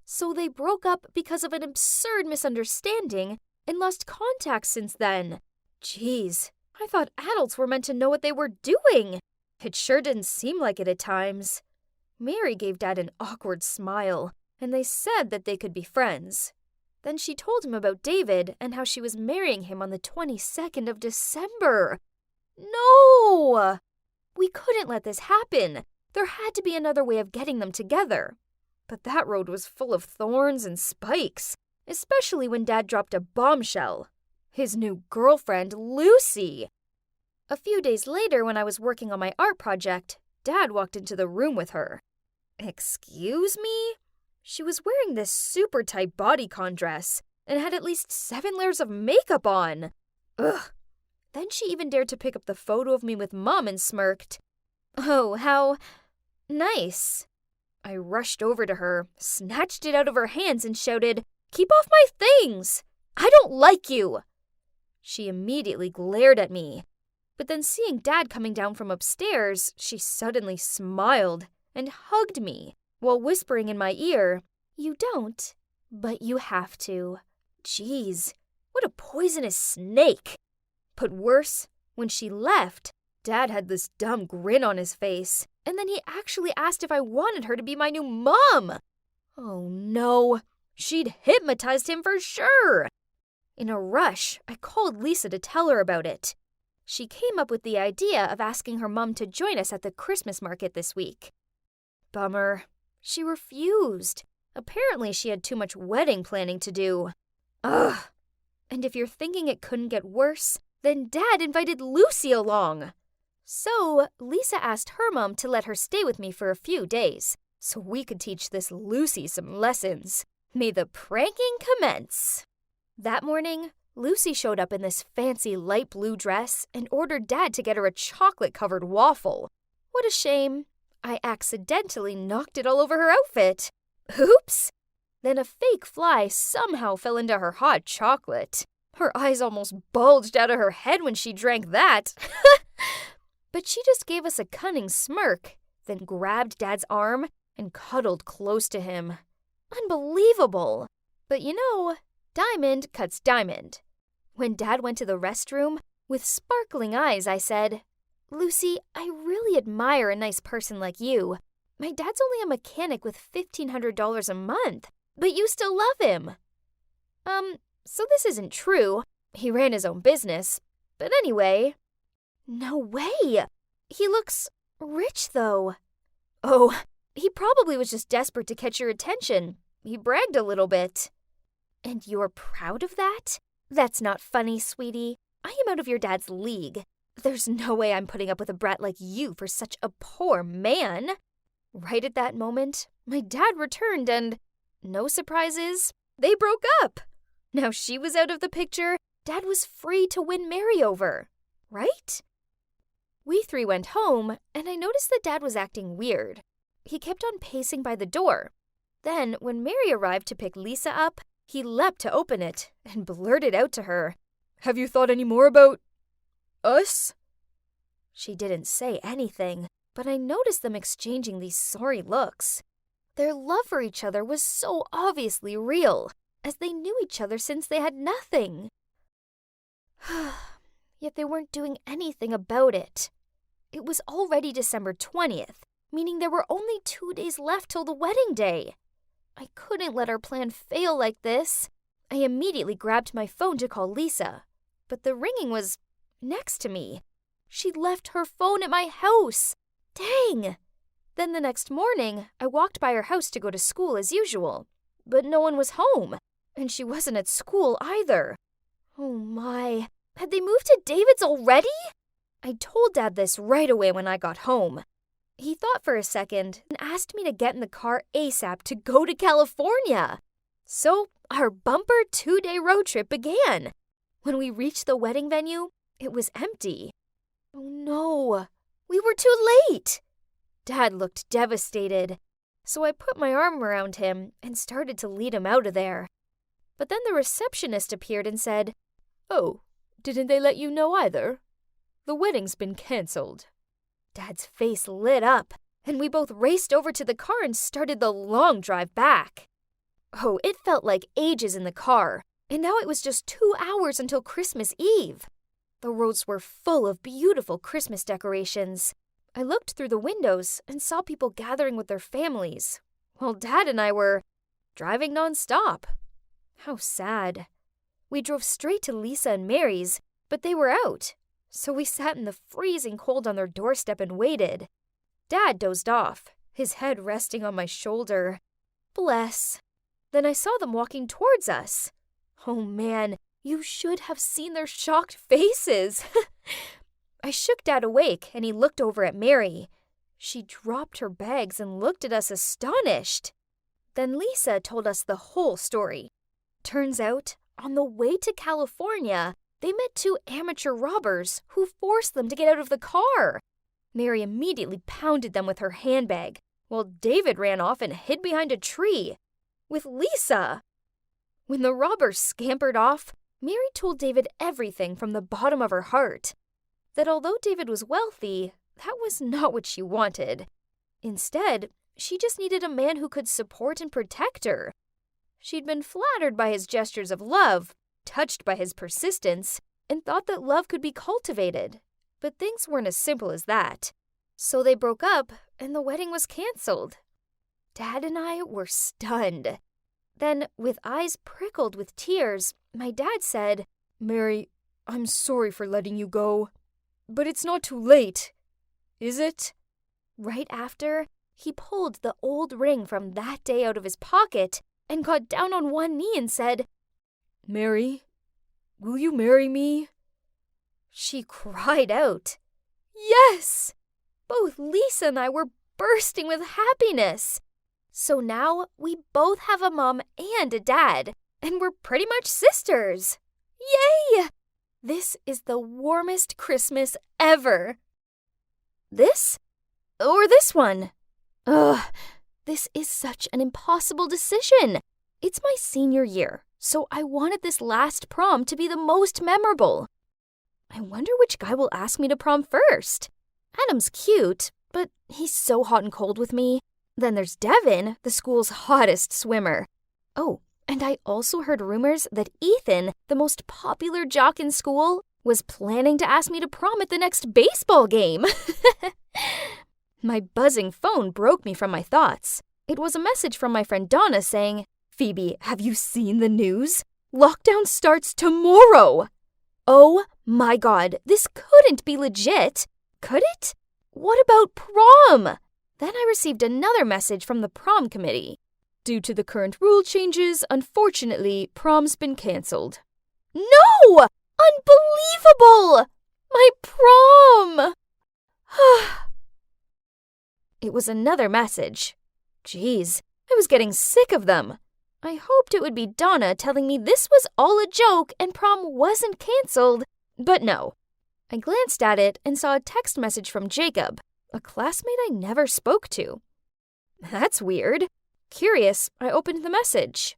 So they broke up because of an absurd misunderstanding and lost contact since then. Jeez, I thought adults were meant to know what they were doing. It sure didn't seem like it at times. Mary gave Dad an awkward smile, and they said that they could be friends. Then she told him about David and how she was marrying him on the 22nd of December. No! We couldn't let this happen. There had to be another way of getting them together. But that road was full of thorns and spikes, especially when Dad dropped a bombshell. His new girlfriend, Lucy. A few days later, when I was working on my art project, Dad walked into the room with her. Excuse me? She was wearing this super tight bodycon dress and had at least 7 layers of makeup on. Ugh. Then she even dared to pick up the photo of me with Mom and smirked. "Oh, how nice." I rushed over to her, snatched it out of her hands, and shouted, "Keep off my things! I don't like you!" She immediately glared at me. But then seeing Dad coming down from upstairs, she suddenly smiled and hugged me while whispering in my ear, "You don't, but you have to." Jeez, what a poisonous snake! But worse, when she left, Dad had this dumb grin on his face, and then he actually asked if I wanted her to be my new mom. Oh no, she'd hypnotized him for sure. In a rush, I called Lisa to tell her about it. She came up with the idea of asking her mom to join us at the Christmas market this week. Bummer. She refused. Apparently she had too much wedding planning to do. Ugh. And if you're thinking it couldn't get worse, then Dad invited Lucy along. So Lisa asked her mom to let her stay with me for a few days, so we could teach this Lucy some lessons. May the pranking commence. That morning, Lucy showed up in this fancy light blue dress and ordered Dad to get her a chocolate-covered waffle. What a shame. I accidentally knocked it all over her outfit. Oops! Then a fake fly somehow fell into her hot chocolate. Her eyes almost bulged out of her head when she drank that. But she just gave us a cunning smirk, then grabbed Dad's arm and cuddled close to him. Unbelievable! But you know, diamond cuts diamond. When Dad went to the restroom, with sparkling eyes, I said, "Lucy, I really admire a nice person like you. My dad's only a mechanic with $1,500 a month, but you still love him." So this isn't true. He ran his own business. But anyway. No way! He looks rich, though. Oh, he probably was just desperate to catch your attention. He bragged a little bit. And you're proud of that? That's not funny, sweetie. I am out of your dad's league. There's no way I'm putting up with a brat like you for such a poor man. Right at that moment, my dad returned and, no surprises, they broke up. Now she was out of the picture, Dad was free to win Mary over. Right? We 3 went home, and I noticed that Dad was acting weird. He kept on pacing by the door. Then, when Mary arrived to pick Lisa up, he leapt to open it and blurted out to her, "Have you thought any more about us?" She didn't say anything, but I noticed them exchanging these sorry looks. Their love for each other was so obviously real, as they knew each other since they had nothing. Yet they weren't doing anything about it. It was already December 20th, meaning there were only 2 days left till the wedding day. I couldn't let our plan fail like this. I immediately grabbed my phone to call Lisa, but the ringing was next to me. She'd left her phone at my house. Dang! Then the next morning, I walked by her house to go to school as usual. But no one was home, and she wasn't at school either. Oh my, had they moved to David's already? I told Dad this right away when I got home. He thought for a second and asked me to get in the car ASAP to go to California. So our bumper 2-day road trip began. When we reached the wedding venue, it was empty. Oh no, we were too late. Dad looked devastated, so I put my arm around him and started to lead him out of there. But then the receptionist appeared and said, "Oh, didn't they let you know either? The wedding's been canceled." Dad's face lit up, and we both raced over to the car and started the long drive back. Oh, it felt like ages in the car, and now it was just 2 hours until Christmas Eve. The roads were full of beautiful Christmas decorations. I looked through the windows and saw people gathering with their families, while Dad and I were driving nonstop. How sad. We drove straight to Lisa and Mary's, but they were out, so we sat in the freezing cold on their doorstep and waited. Dad dozed off, his head resting on my shoulder. Bless. Then I saw them walking towards us. Oh man, you should have seen their shocked faces. I shook Dad awake, and he looked over at Mary. She dropped her bags and looked at us astonished. Then Lisa told us the whole story. Turns out, on the way to California, they met 2 amateur robbers who forced them to get out of the car. Mary immediately pounded them with her handbag, while David ran off and hid behind a tree with Lisa. When the robbers scampered off, Mary told David everything from the bottom of her heart. That although David was wealthy, that was not what she wanted. Instead, she just needed a man who could support and protect her. She'd been flattered by his gestures of love, touched by his persistence, and thought that love could be cultivated. But things weren't as simple as that. So they broke up, and the wedding was canceled. Dad and I were stunned. Then, with eyes prickled with tears, my dad said, "Mary, I'm sorry for letting you go. But it's not too late, is it?" Right after, he pulled the old ring from that day out of his pocket and got down on one knee and said, "Mary, will you marry me?" She cried out, "Yes!" Both Lisa and I were bursting with happiness. So now we both have a mom and a dad, and we're pretty much sisters. Yay! This is the warmest Christmas ever. This? Or this one? Ugh, this is such an impossible decision. It's my senior year, so I wanted this last prom to be the most memorable. I wonder which guy will ask me to prom first. Adam's cute, but he's so hot and cold with me. Then there's Devin, the school's hottest swimmer. Oh, and I also heard rumors that Ethan, the most popular jock in school, was planning to ask me to prom at the next baseball game. My buzzing phone broke me from my thoughts. It was a message from my friend Donna saying, "Phoebe, have you seen the news? Lockdown starts tomorrow." Oh my God, this couldn't be legit. Could it? What about prom? Then I received another message from the prom committee. "Due to the current rule changes, unfortunately, prom's been canceled." No! Unbelievable! My prom! It was another message. Geez, I was getting sick of them. I hoped it would be Donna telling me this was all a joke and prom wasn't canceled, but no. I glanced at it and saw a text message from Jacob, a classmate I never spoke to. That's weird. Curious, I opened the message.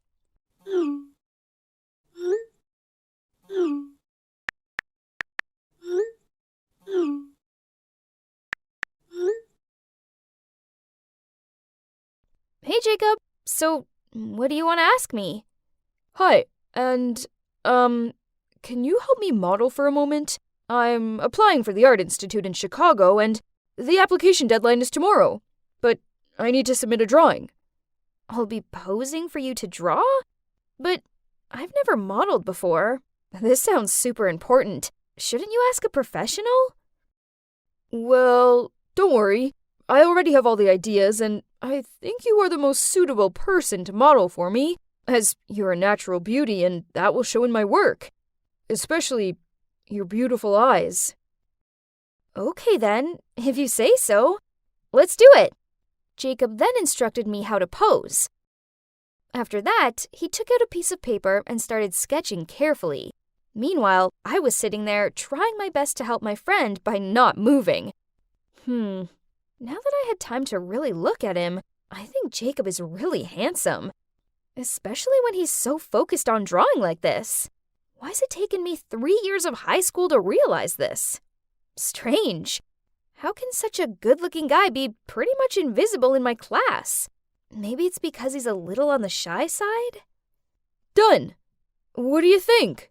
Hey, Jacob. So, what do you want to ask me? "Hi, and, can you help me model for a moment? I'm applying for the Art Institute in Chicago, and the application deadline is tomorrow. But I need to submit a drawing." I'll be posing for you to draw? But I've never modeled before. This sounds super important. Shouldn't you ask a professional? Well, don't worry. I already have all the ideas, and I think you are the most suitable person to model for me, as you're a natural beauty, and that will show in my work. Especially your beautiful eyes. Okay then, if you say so. Let's do it. Jacob then instructed me how to pose. After that, he took out a piece of paper and started sketching carefully. Meanwhile, I was sitting there trying my best to help my friend by not moving. Now that I had time to really look at him, I think Jacob is really handsome. Especially when he's so focused on drawing like this. Why has it taken me 3 years of high school to realize this? Strange. How can such a good-looking guy be pretty much invisible in my class? Maybe it's because he's a little on the shy side? Done! What do you think?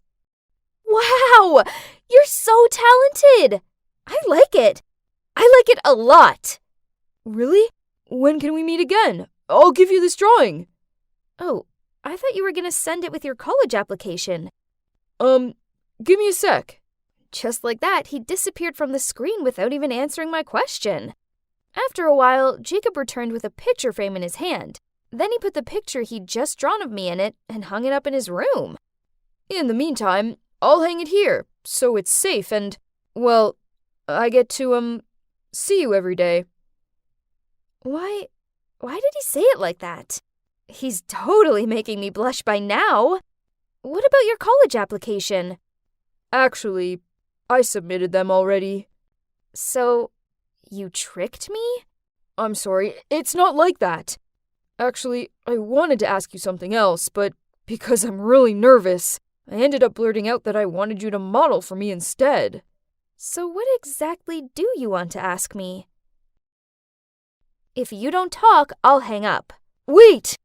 Wow! You're so talented! I like it. I like it a lot. Really? When can we meet again? I'll give you this drawing. Oh, I thought you were gonna send it with your college application. Give me a sec. Just like that, he disappeared from the screen without even answering my question. After a while, Jacob returned with a picture frame in his hand. Then he put the picture he'd just drawn of me in it and hung it up in his room. In the meantime, I'll hang it here, so it's safe and, well, I get to, see you every day. Why did he say it like that? He's totally making me blush by now. What about your college application? Actually, I submitted them already. So, you tricked me? I'm sorry, it's not like that. Actually, I wanted to ask you something else, but because I'm really nervous, I ended up blurting out that I wanted you to model for me instead. So what exactly do you want to ask me? If you don't talk, I'll hang up. Wait!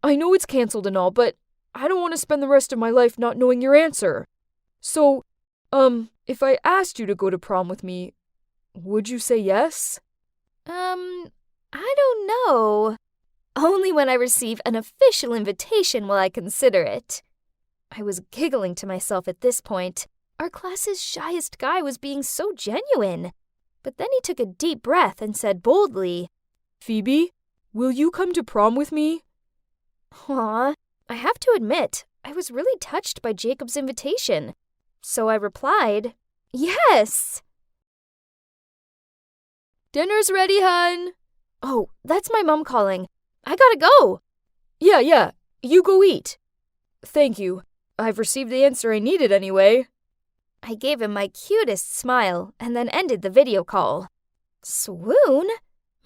I know it's canceled and all, but I don't want to spend the rest of my life not knowing your answer. So, if I asked you to go to prom with me, would you say yes? I don't know. Only when I receive an official invitation will I consider it. I was giggling to myself at this point. Our class's shyest guy was being so genuine. But then he took a deep breath and said boldly, Phoebe, will you come to prom with me? Aw, I have to admit, I was really touched by Jacob's invitation. So I replied, yes! Dinner's ready, hun. Oh, that's my mom calling. I gotta go. Yeah, you go eat. Thank you. I've received the answer I needed anyway. I gave him my cutest smile and then ended the video call. Swoon?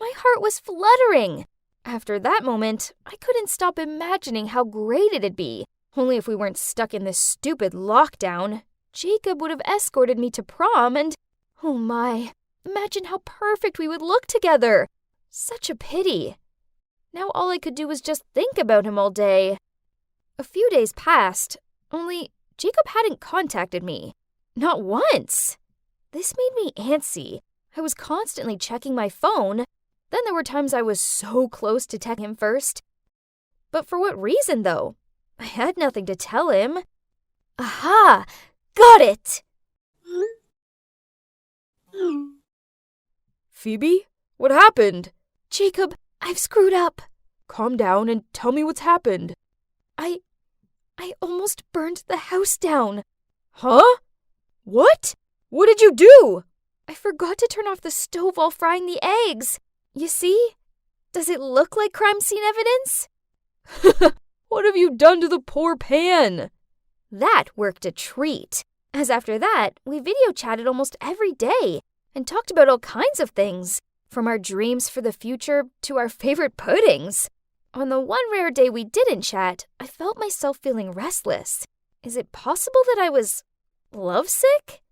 My heart was fluttering. After that moment, I couldn't stop imagining how great it'd be. Only if we weren't stuck in this stupid lockdown, Jacob would have escorted me to prom and, oh my, imagine how perfect we would look together. Such a pity. Now all I could do was just think about him all day. A few days passed, only Jacob hadn't contacted me. Not once. This made me antsy. I was constantly checking my phone. Then there were times I was so close to texting him first. But for what reason, though? I had nothing to tell him. Aha! Got it! Phoebe? What happened? Jacob, I've screwed up. Calm down and tell me what's happened. I almost burned the house down. Huh? What? What did you do? I forgot to turn off the stove while frying the eggs. You see? Does it look like crime scene evidence? What have you done to the poor pan? That worked a treat, as after that, we video chatted almost every day and talked about all kinds of things, from our dreams for the future to our favorite puddings. On the one rare day we didn't chat, I felt myself feeling restless. Is it possible that I was lovesick?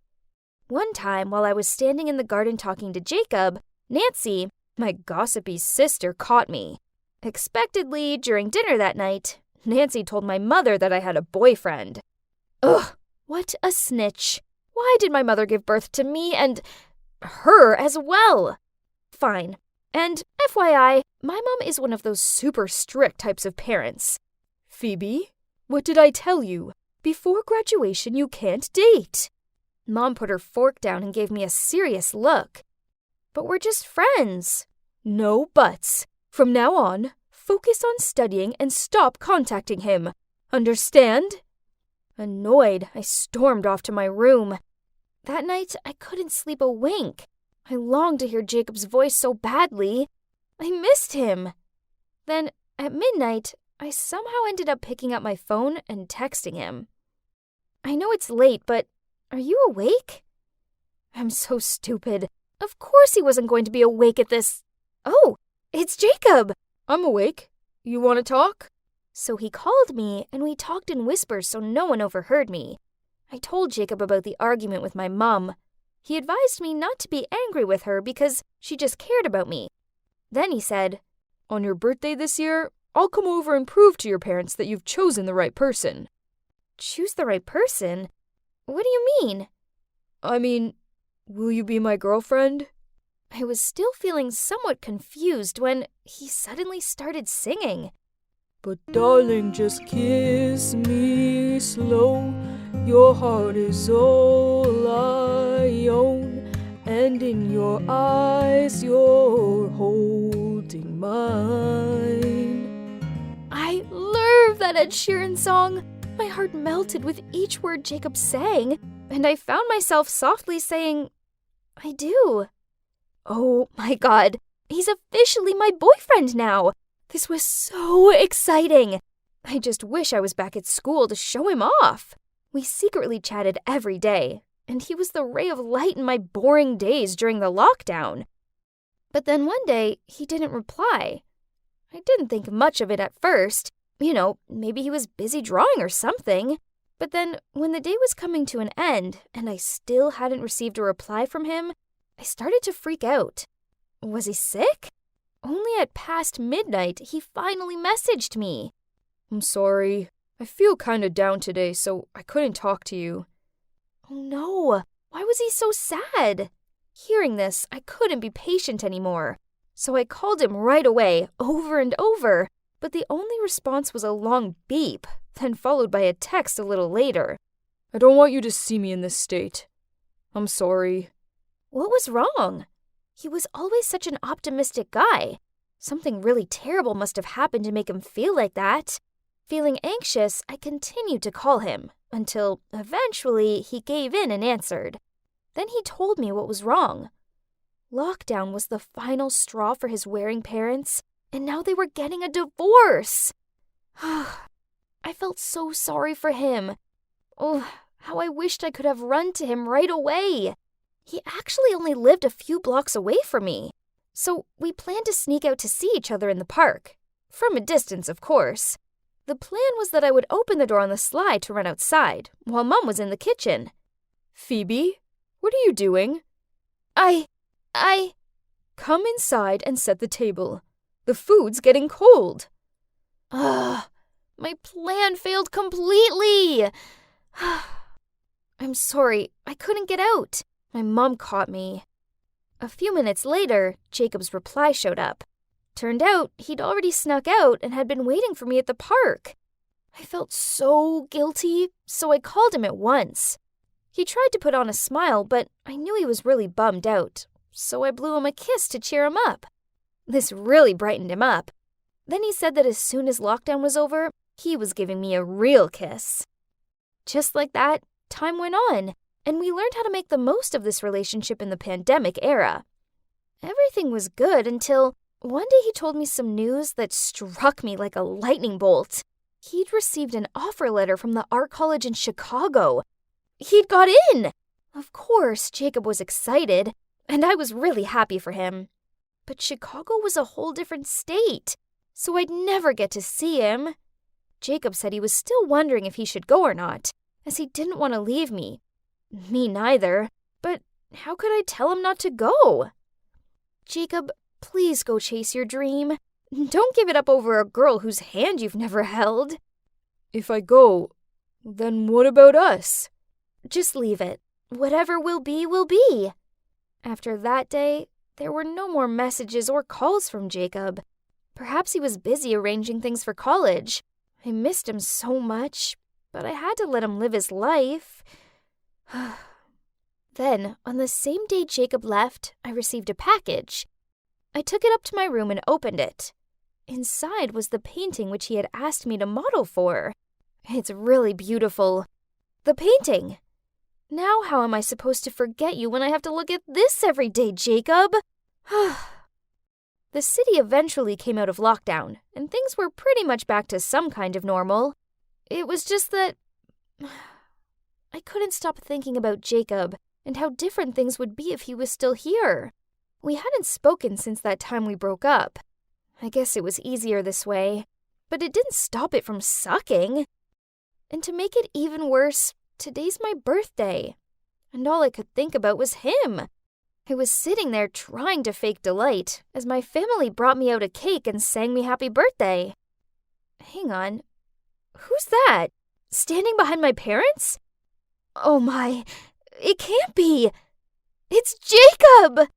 One time, while I was standing in the garden talking to Jacob, Nancy, my gossipy sister, caught me. Expectedly, during dinner that night, Nancy told my mother that I had a boyfriend. Ugh, what a snitch. Why did my mother give birth to me and her as well? Fine. And FYI, my mom is one of those super strict types of parents. Phoebe, what did I tell you? Before graduation, you can't date. Mom put her fork down and gave me a serious look. but we're just friends. No buts. From now on, focus on studying and stop contacting him. Understand? Annoyed, I stormed off to my room. That night, I couldn't sleep a wink. I longed to hear Jacob's voice so badly. I missed him. Then, at midnight, I somehow ended up picking up my phone and texting him. I know it's late, but are you awake? I'm so stupid. Of course he wasn't going to be awake at this. Oh, it's Jacob. I'm awake. You want to talk? So he called me, and we talked in whispers so no one overheard me. I told Jacob about the argument with my mom. He advised me not to be angry with her because she just cared about me. Then he said, "On your birthday this year, I'll come over and prove to your parents that you've chosen the right person." Choose the right person? What do you mean? I mean, will you be my girlfriend? I was still feeling somewhat confused when he suddenly started singing. But darling, just kiss me slow. Your heart is all I own, and in your eyes you're holding mine. I love that Ed Sheeran song. My heart melted with each word Jacob sang, and I found myself softly saying, "I do." Oh my God, he's officially my boyfriend now. This was so exciting. I just wish I was back at school to show him off. We secretly chatted every day, and he was the ray of light in my boring days during the lockdown. But then one day, he didn't reply. I didn't think much of it at first. You know, maybe he was busy drawing or something. But then, when the day was coming to an end, and I still hadn't received a reply from him, I started to freak out. Was he sick? Only at past midnight, he finally messaged me. "I'm sorry. I feel kinda down today, so I couldn't talk to you." Oh no, why was he so sad? Hearing this, I couldn't be patient anymore. So I called him right away, over and over, but the only response was a long beep, then followed by a text a little later. "I don't want you to see me in this state. I'm sorry." What was wrong? He was always such an optimistic guy. Something really terrible must have happened to make him feel like that. Feeling anxious, I continued to call him, until eventually he gave in and answered. Then he told me what was wrong. Lockdown was the final straw for his wearing parents, and now they were getting a divorce. I felt so sorry for him. Oh, how I wished I could have run to him right away. He actually only lived a few blocks away from me, so we planned to sneak out to see each other in the park. From a distance, of course. The plan was that I would open the door on the sly to run outside, while Mom was in the kitchen. "Phoebe, what are you doing?" I... Come inside and set the table. The food's getting cold." My plan failed completely. I'm sorry, I couldn't get out. My mom caught me. A few minutes later, Jacob's reply showed up. Turned out he'd already snuck out and had been waiting for me at the park. I felt so guilty, so I called him at once. He tried to put on a smile, but I knew he was really bummed out, so I blew him a kiss to cheer him up. This really brightened him up. Then he said that as soon as lockdown was over, he was giving me a real kiss. Just like that, time went on, and we learned how to make the most of this relationship in the pandemic era. Everything was good until one day he told me some news that struck me like a lightning bolt. He'd received an offer letter from the art college in Chicago. He'd got in! Of course, Jacob was excited, and I was really happy for him. But Chicago was a whole different state, so I'd never get to see him. Jacob said he was still wondering if he should go or not, as he didn't want to leave me. Me neither, but how could I tell him not to go? "Jacob, please go chase your dream. Don't give it up over a girl whose hand you've never held." "If I go, then what about us?" "Just leave it. Whatever will be, will be." After that day, there were no more messages or calls from Jacob. Perhaps he was busy arranging things for college. I missed him so much, but I had to let him live his life. Then, on the same day Jacob left, I received a package. I took it up to my room and opened it. Inside was the painting which he had asked me to model for. It's really beautiful. The painting! Now how am I supposed to forget you when I have to look at this every day, Jacob? The city eventually came out of lockdown, and things were pretty much back to some kind of normal. It was just that I couldn't stop thinking about Jacob and how different things would be if he was still here. We hadn't spoken since that time we broke up. I guess it was easier this way, but it didn't stop it from sucking. And to make it even worse, today's my birthday, and all I could think about was him. I was sitting there trying to fake delight as my family brought me out a cake and sang me happy birthday. Hang on, who's that? Standing behind my parents? Oh my, it can't be! It's Jacob!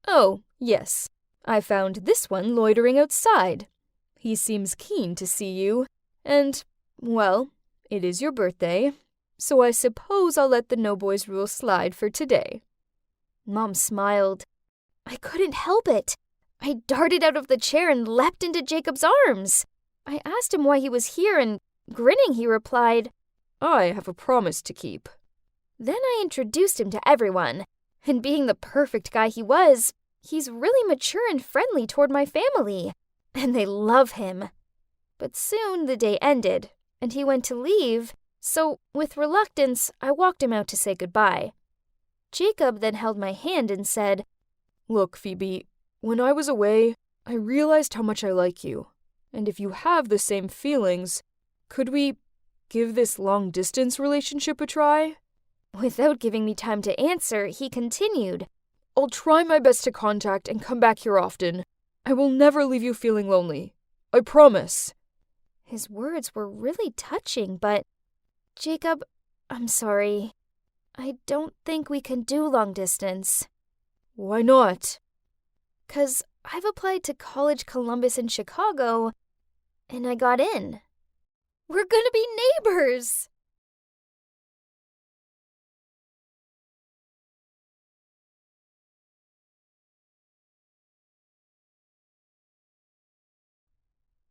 Oh, yes. I found this one loitering outside. He seems keen to see you, and, well, it is your birthday, so I suppose I'll let the no boys rule slide for today. Mom smiled. I couldn't help it. I darted out of the chair and leapt into Jacob's arms. I asked him why he was here, and grinning, he replied, I have a promise to keep. Then I introduced him to everyone, and being the perfect guy he was, he's really mature and friendly toward my family, and they love him. But soon the day ended, and he went to leave, so with reluctance, I walked him out to say goodbye. Jacob then held my hand and said, Look, Phoebe, when I was away, I realized how much I like you, and if you have the same feelings, could we give this long-distance relationship a try? Without giving me time to answer, he continued, I'll try my best to contact and come back here often. I will never leave you feeling lonely. I promise. His words were really touching, but, Jacob, I'm sorry. I don't think we can do long distance. Why not? 'Cause I've applied to College Columbus in Chicago, and I got in. We're gonna be neighbors!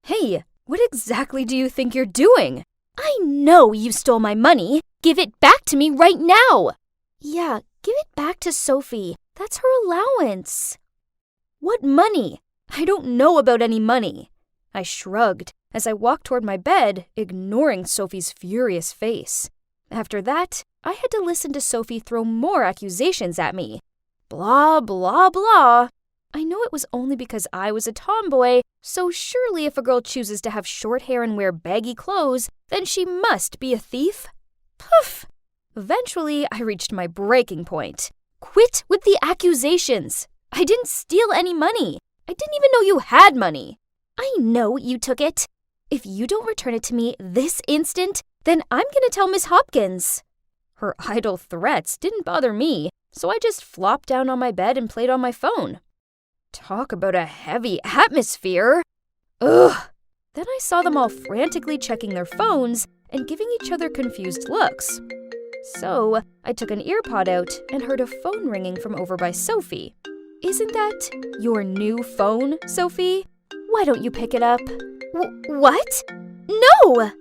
Hey, what exactly do you think you're doing? I know you stole my money. Give it back to me right now. Yeah, give it back to Sophie. That's her allowance. What money? I don't know about any money. I shrugged as I walked toward my bed, ignoring Sophie's furious face. After that, I had to listen to Sophie throw more accusations at me. Blah, blah, blah. I know it was only because I was a tomboy, so surely if a girl chooses to have short hair and wear baggy clothes, then she must be a thief. Poof! Eventually, I reached my breaking point. Quit with the accusations. I didn't steal any money. I didn't even know you had money. I know you took it. If you don't return it to me this instant, then I'm gonna tell Miss Hopkins. Her idle threats didn't bother me, so I just flopped down on my bed and played on my phone. Talk about a heavy atmosphere. Ugh! Then I saw them all frantically checking their phones and giving each other confused looks. So I took an earpod out and heard a phone ringing from over by Sophie. Isn't that your new phone, Sophie? Why don't you pick it up? What? No!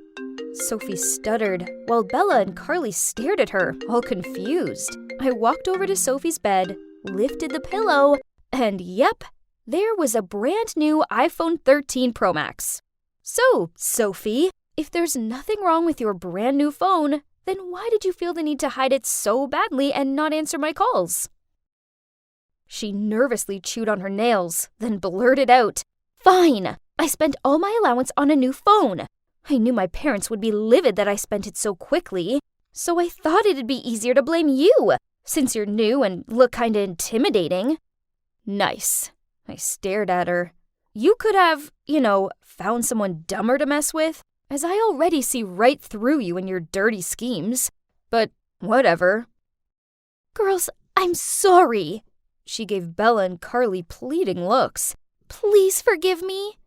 Sophie stuttered, while Bella and Carly stared at her, all confused. I walked over to Sophie's bed, lifted the pillow, and yep, there was a brand new iPhone 13 Pro Max. So, Sophie, if there's nothing wrong with your brand new phone, then why did you feel the need to hide it so badly and not answer my calls? She nervously chewed on her nails, then blurted out, Fine, I spent all my allowance on a new phone. I knew my parents would be livid that I spent it so quickly, so I thought it'd be easier to blame you, since you're new and look kinda intimidating. Nice. I stared at her. You could have, found someone dumber to mess with, as I already see right through you and your dirty schemes. But whatever. Girls, I'm sorry. She gave Bella and Carly pleading looks. Please forgive me.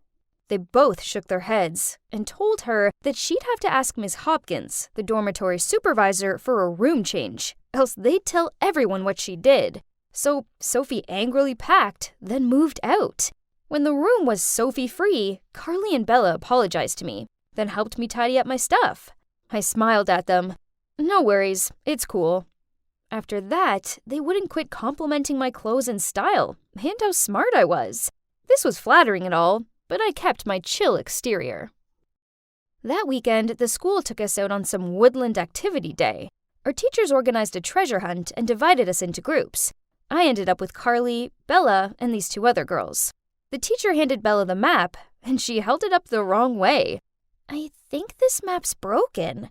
They both shook their heads and told her that she'd have to ask Miss Hopkins, the dormitory supervisor, for a room change. else they'd tell everyone what she did. So Sophie angrily packed, then moved out. When the room was Sophie-free, Carly and Bella apologized to me, then helped me tidy up my stuff. I smiled at them. No worries, it's cool. After that, they wouldn't quit complimenting my clothes and style, and how smart I was. This was flattering and all, but I kept my chill exterior. That weekend, the school took us out on some woodland activity day. Our teachers organized a treasure hunt and divided us into groups. I ended up with Carly, Bella, and these 2 other girls. The teacher handed Bella the map, and she held it up the wrong way. "I think this map's broken."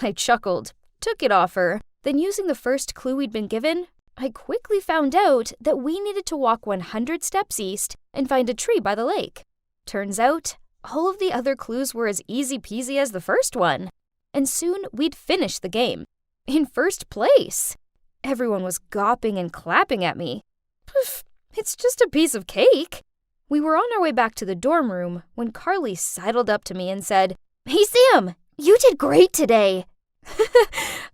I chuckled, took it off her, then using the first clue we'd been given, I quickly found out that we needed to walk 100 steps east and find a tree by the lake. Turns out, all of the other clues were as easy peasy as the first one. And soon we'd finished the game. In first place. Everyone was gawping and clapping at me. Poof, it's just a piece of cake. We were on our way back to the dorm room when Carly sidled up to me and said, "Hey Sam, you did great today."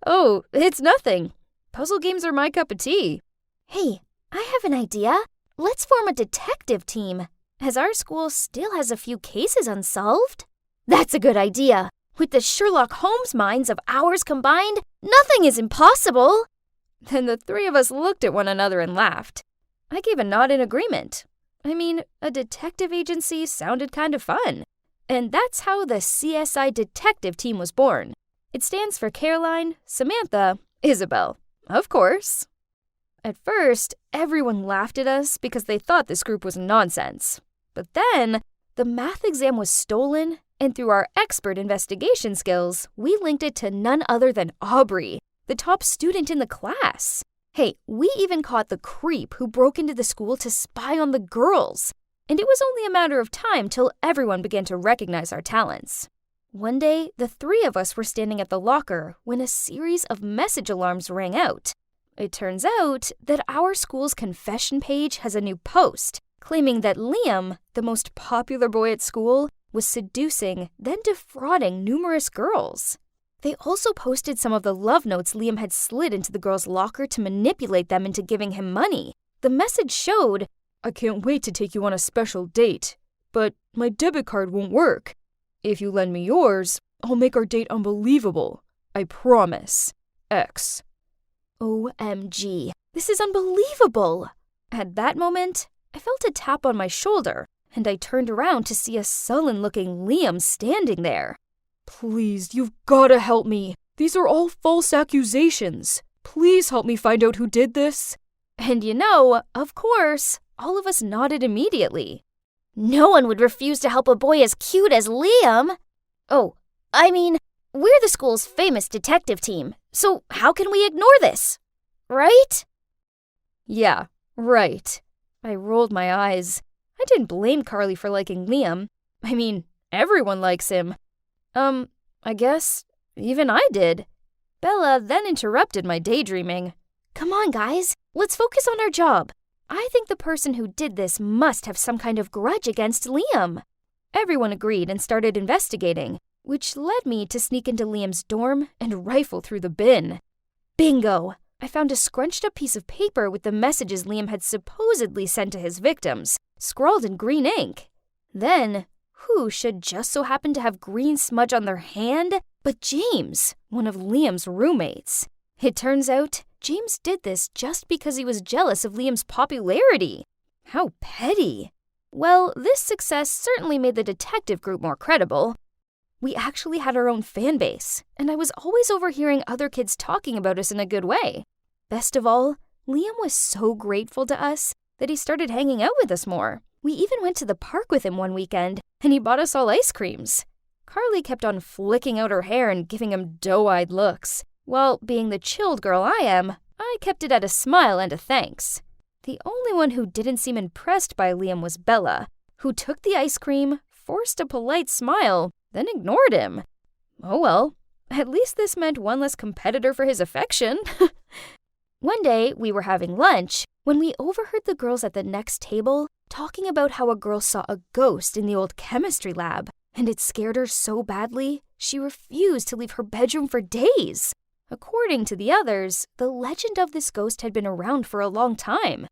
"Oh, it's nothing. Puzzle games are my cup of tea." "Hey, I have an idea. Let's form a detective team, as our school still has a few cases unsolved." "That's a good idea. With the Sherlock Holmes minds of ours combined, nothing is impossible." Then the 3 of us looked at one another and laughed. I gave a nod in agreement. I mean, a detective agency sounded kind of fun. And that's how the CSI detective team was born. It stands for Caroline, Samantha, Isabel. Of course. At first, everyone laughed at us because they thought this group was nonsense. But then, the math exam was stolen, and through our expert investigation skills, we linked it to none other than Aubrey, the top student in the class. Hey, we even caught the creep who broke into the school to spy on the girls. And it was only a matter of time till everyone began to recognize our talents. One day, the 3 of us were standing at the locker when a series of message alarms rang out. It turns out that our school's confession page has a new post claiming that Liam, the most popular boy at school, was seducing, then defrauding numerous girls. They also posted some of the love notes Liam had slid into the girls' locker to manipulate them into giving him money. The message showed, "I can't wait to take you on a special date, but my debit card won't work. If you lend me yours, I'll make our date unbelievable. I promise. X." OMG, this is unbelievable. At that moment, I felt a tap on my shoulder, and I turned around to see a sullen-looking Liam standing there. "Please, you've gotta help me. These are all false accusations. Please help me find out who did this." And of course, all of us nodded immediately. No one would refuse to help a boy as cute as Liam. Oh, I mean, we're the school's famous detective team, so how can we ignore this? Right? Yeah, right. I rolled my eyes. I didn't blame Carly for liking Liam. I mean, everyone likes him. I guess even I did. Bella then interrupted my daydreaming. "Come on, guys. Let's focus on our job. I think the person who did this must have some kind of grudge against Liam." Everyone agreed and started investigating, which led me to sneak into Liam's dorm and rifle through the bin. Bingo! I found a scrunched up piece of paper with the messages Liam had supposedly sent to his victims, scrawled in green ink. Then, who should just so happen to have green smudge on their hand but James, one of Liam's roommates. It turns out James did this just because he was jealous of Liam's popularity. How petty. Well, this success certainly made the detective group more credible. We actually had our own fan base, and I was always overhearing other kids talking about us in a good way. Best of all, Liam was so grateful to us that he started hanging out with us more. We even went to the park with him one weekend, and he bought us all ice creams. Carly kept on flicking out her hair and giving him doe-eyed looks. While being the chilled girl I am, I kept it at a smile and a thanks. The only one who didn't seem impressed by Liam was Bella, who took the ice cream, forced a polite smile, then ignored him. Oh well, at least this meant one less competitor for his affection. One day, we were having lunch when we overheard the girls at the next table talking about how a girl saw a ghost in the old chemistry lab, and it scared her so badly, she refused to leave her bedroom for days. According to the others, the legend of this ghost had been around for a long time.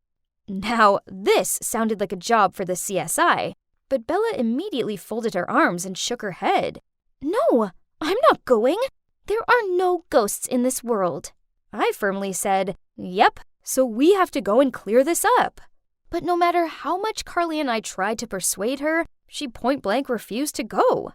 Now, this sounded like a job for the CSI, but Bella immediately folded her arms and shook her head. "No, I'm not going. There are no ghosts in this world." I firmly said, "Yep, so we have to go and clear this up." But no matter how much Carly and I tried to persuade her, she point-blank refused to go.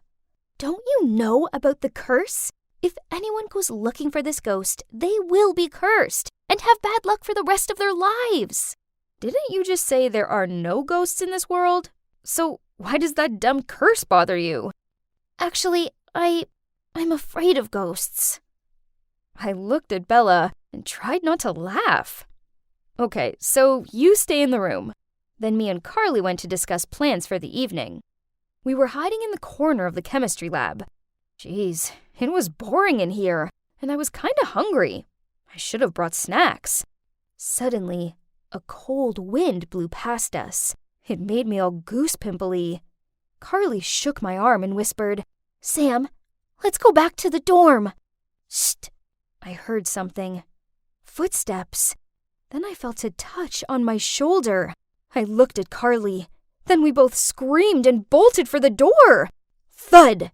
"Don't you know about the curse? If anyone goes looking for this ghost, they will be cursed and have bad luck for the rest of their lives." Didn't you just say there are no ghosts in this world? So why does that dumb curse bother you? Actually, I'm afraid of ghosts. I looked at Bella and tried not to laugh. Okay, so you stay in the room. Then me and Carly went to discuss plans for the evening. We were hiding in the corner of the chemistry lab. Jeez, it was boring in here, and I was kinda hungry. I should have brought snacks. Suddenly, a cold wind blew past us. It made me all goose-pimply. Carly shook my arm and whispered, "Sam, let's go back to the dorm." "Shh!" I heard something. Footsteps. Then I felt a touch on my shoulder. I looked at Carly. Then we both screamed and bolted for the door. Thud!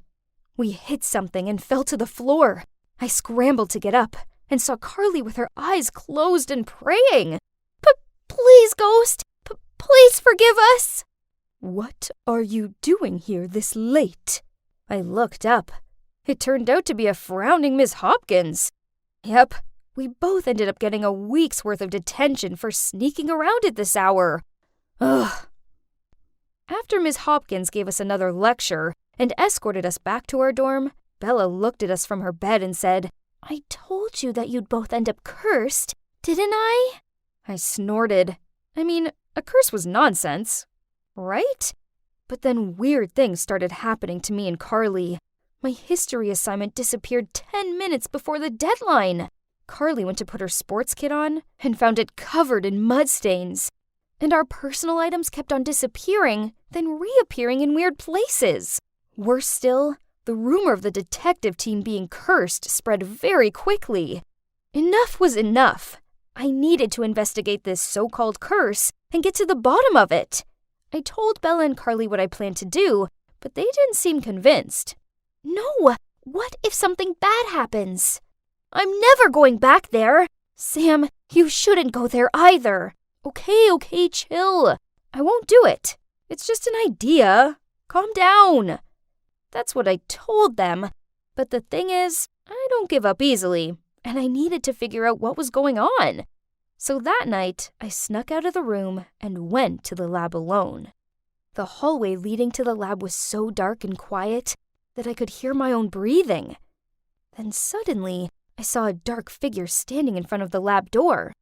We hit something and fell to the floor. I scrambled to get up and saw Carly with her eyes closed and praying. "Please, ghost, please forgive us." "What are you doing here this late?" I looked up. It turned out to be a frowning Miss Hopkins. Yep, we both ended up getting a week's worth of detention for sneaking around at this hour. Ugh. After Miss Hopkins gave us another lecture and escorted us back to our dorm, Bella looked at us from her bed and said, "I told you that you'd both end up cursed, didn't I?" I snorted. I mean, a curse was nonsense, right? But then weird things started happening to me and Carly. My history assignment disappeared 10 minutes before the deadline. Carly went to put her sports kit on and found it covered in mud stains. And our personal items kept on disappearing, then reappearing in weird places. Worse still, the rumor of the detective team being cursed spread very quickly. Enough was enough. I needed to investigate this so-called curse and get to the bottom of it. I told Bella and Carly what I planned to do, but they didn't seem convinced. "No, what if something bad happens?" "I'm never going back there." "Sam, you shouldn't go there either." Okay, chill. I won't do it. It's just an idea. Calm down." That's what I told them. But the thing is, I don't give up easily, and I needed to figure out what was going on. So that night, I snuck out of the room and went to the lab alone. The hallway leading to the lab was so dark and quiet that I could hear my own breathing. Then suddenly, I saw a dark figure standing in front of the lab door.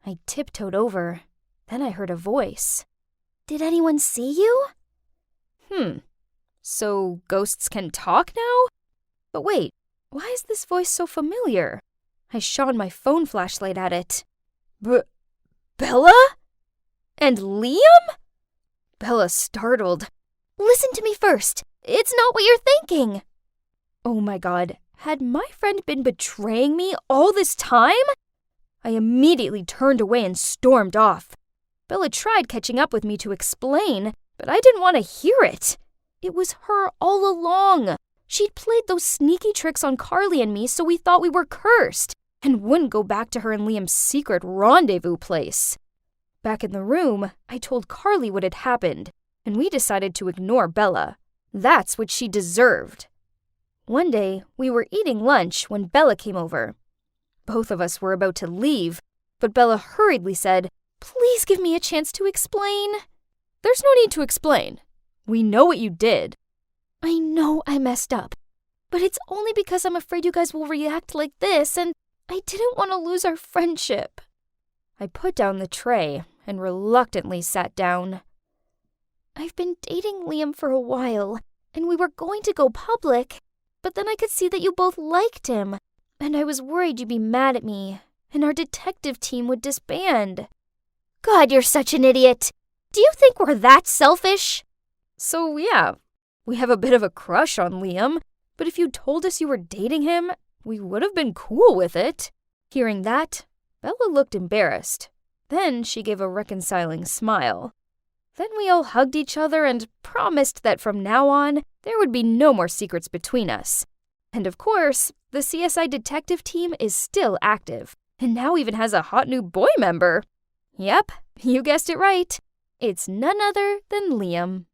I tiptoed over. Then I heard a voice. "Did anyone see you?" So ghosts can talk now? But wait, why is this voice so familiar? I shone my phone flashlight at it. Bella? And Liam? Bella startled. "Listen to me first. It's not what you're thinking." Oh my God, had my friend been betraying me all this time? I immediately turned away and stormed off. Bella tried catching up with me to explain, but I didn't want to hear it. It was her all along. She'd played those sneaky tricks on Carly and me so we thought we were cursed and wouldn't go back to her and Liam's secret rendezvous place. Back in the room, I told Carly what had happened, and we decided to ignore Bella. That's what she deserved. One day, we were eating lunch when Bella came over. Both of us were about to leave, but Bella hurriedly said, "Please give me a chance to explain." "There's no need to explain. We know what you did." "I know I messed up, but it's only because I'm afraid you guys will react like this, and I didn't want to lose our friendship." I put down the tray and reluctantly sat down. "I've been dating Liam for a while, and we were going to go public, but then I could see that you both liked him, and I was worried you'd be mad at me, and our detective team would disband." "God, you're such an idiot. Do you think we're that selfish?" "So yeah, we have a bit of a crush on Liam, but if you told us you were dating him, we would have been cool with it." Hearing that, Bella looked embarrassed. Then she gave a reconciling smile. Then we all hugged each other and promised that from now on, there would be no more secrets between us. And of course, the CSI detective team is still active, and now even has a hot new boy member. Yep, you guessed it right. It's none other than Liam.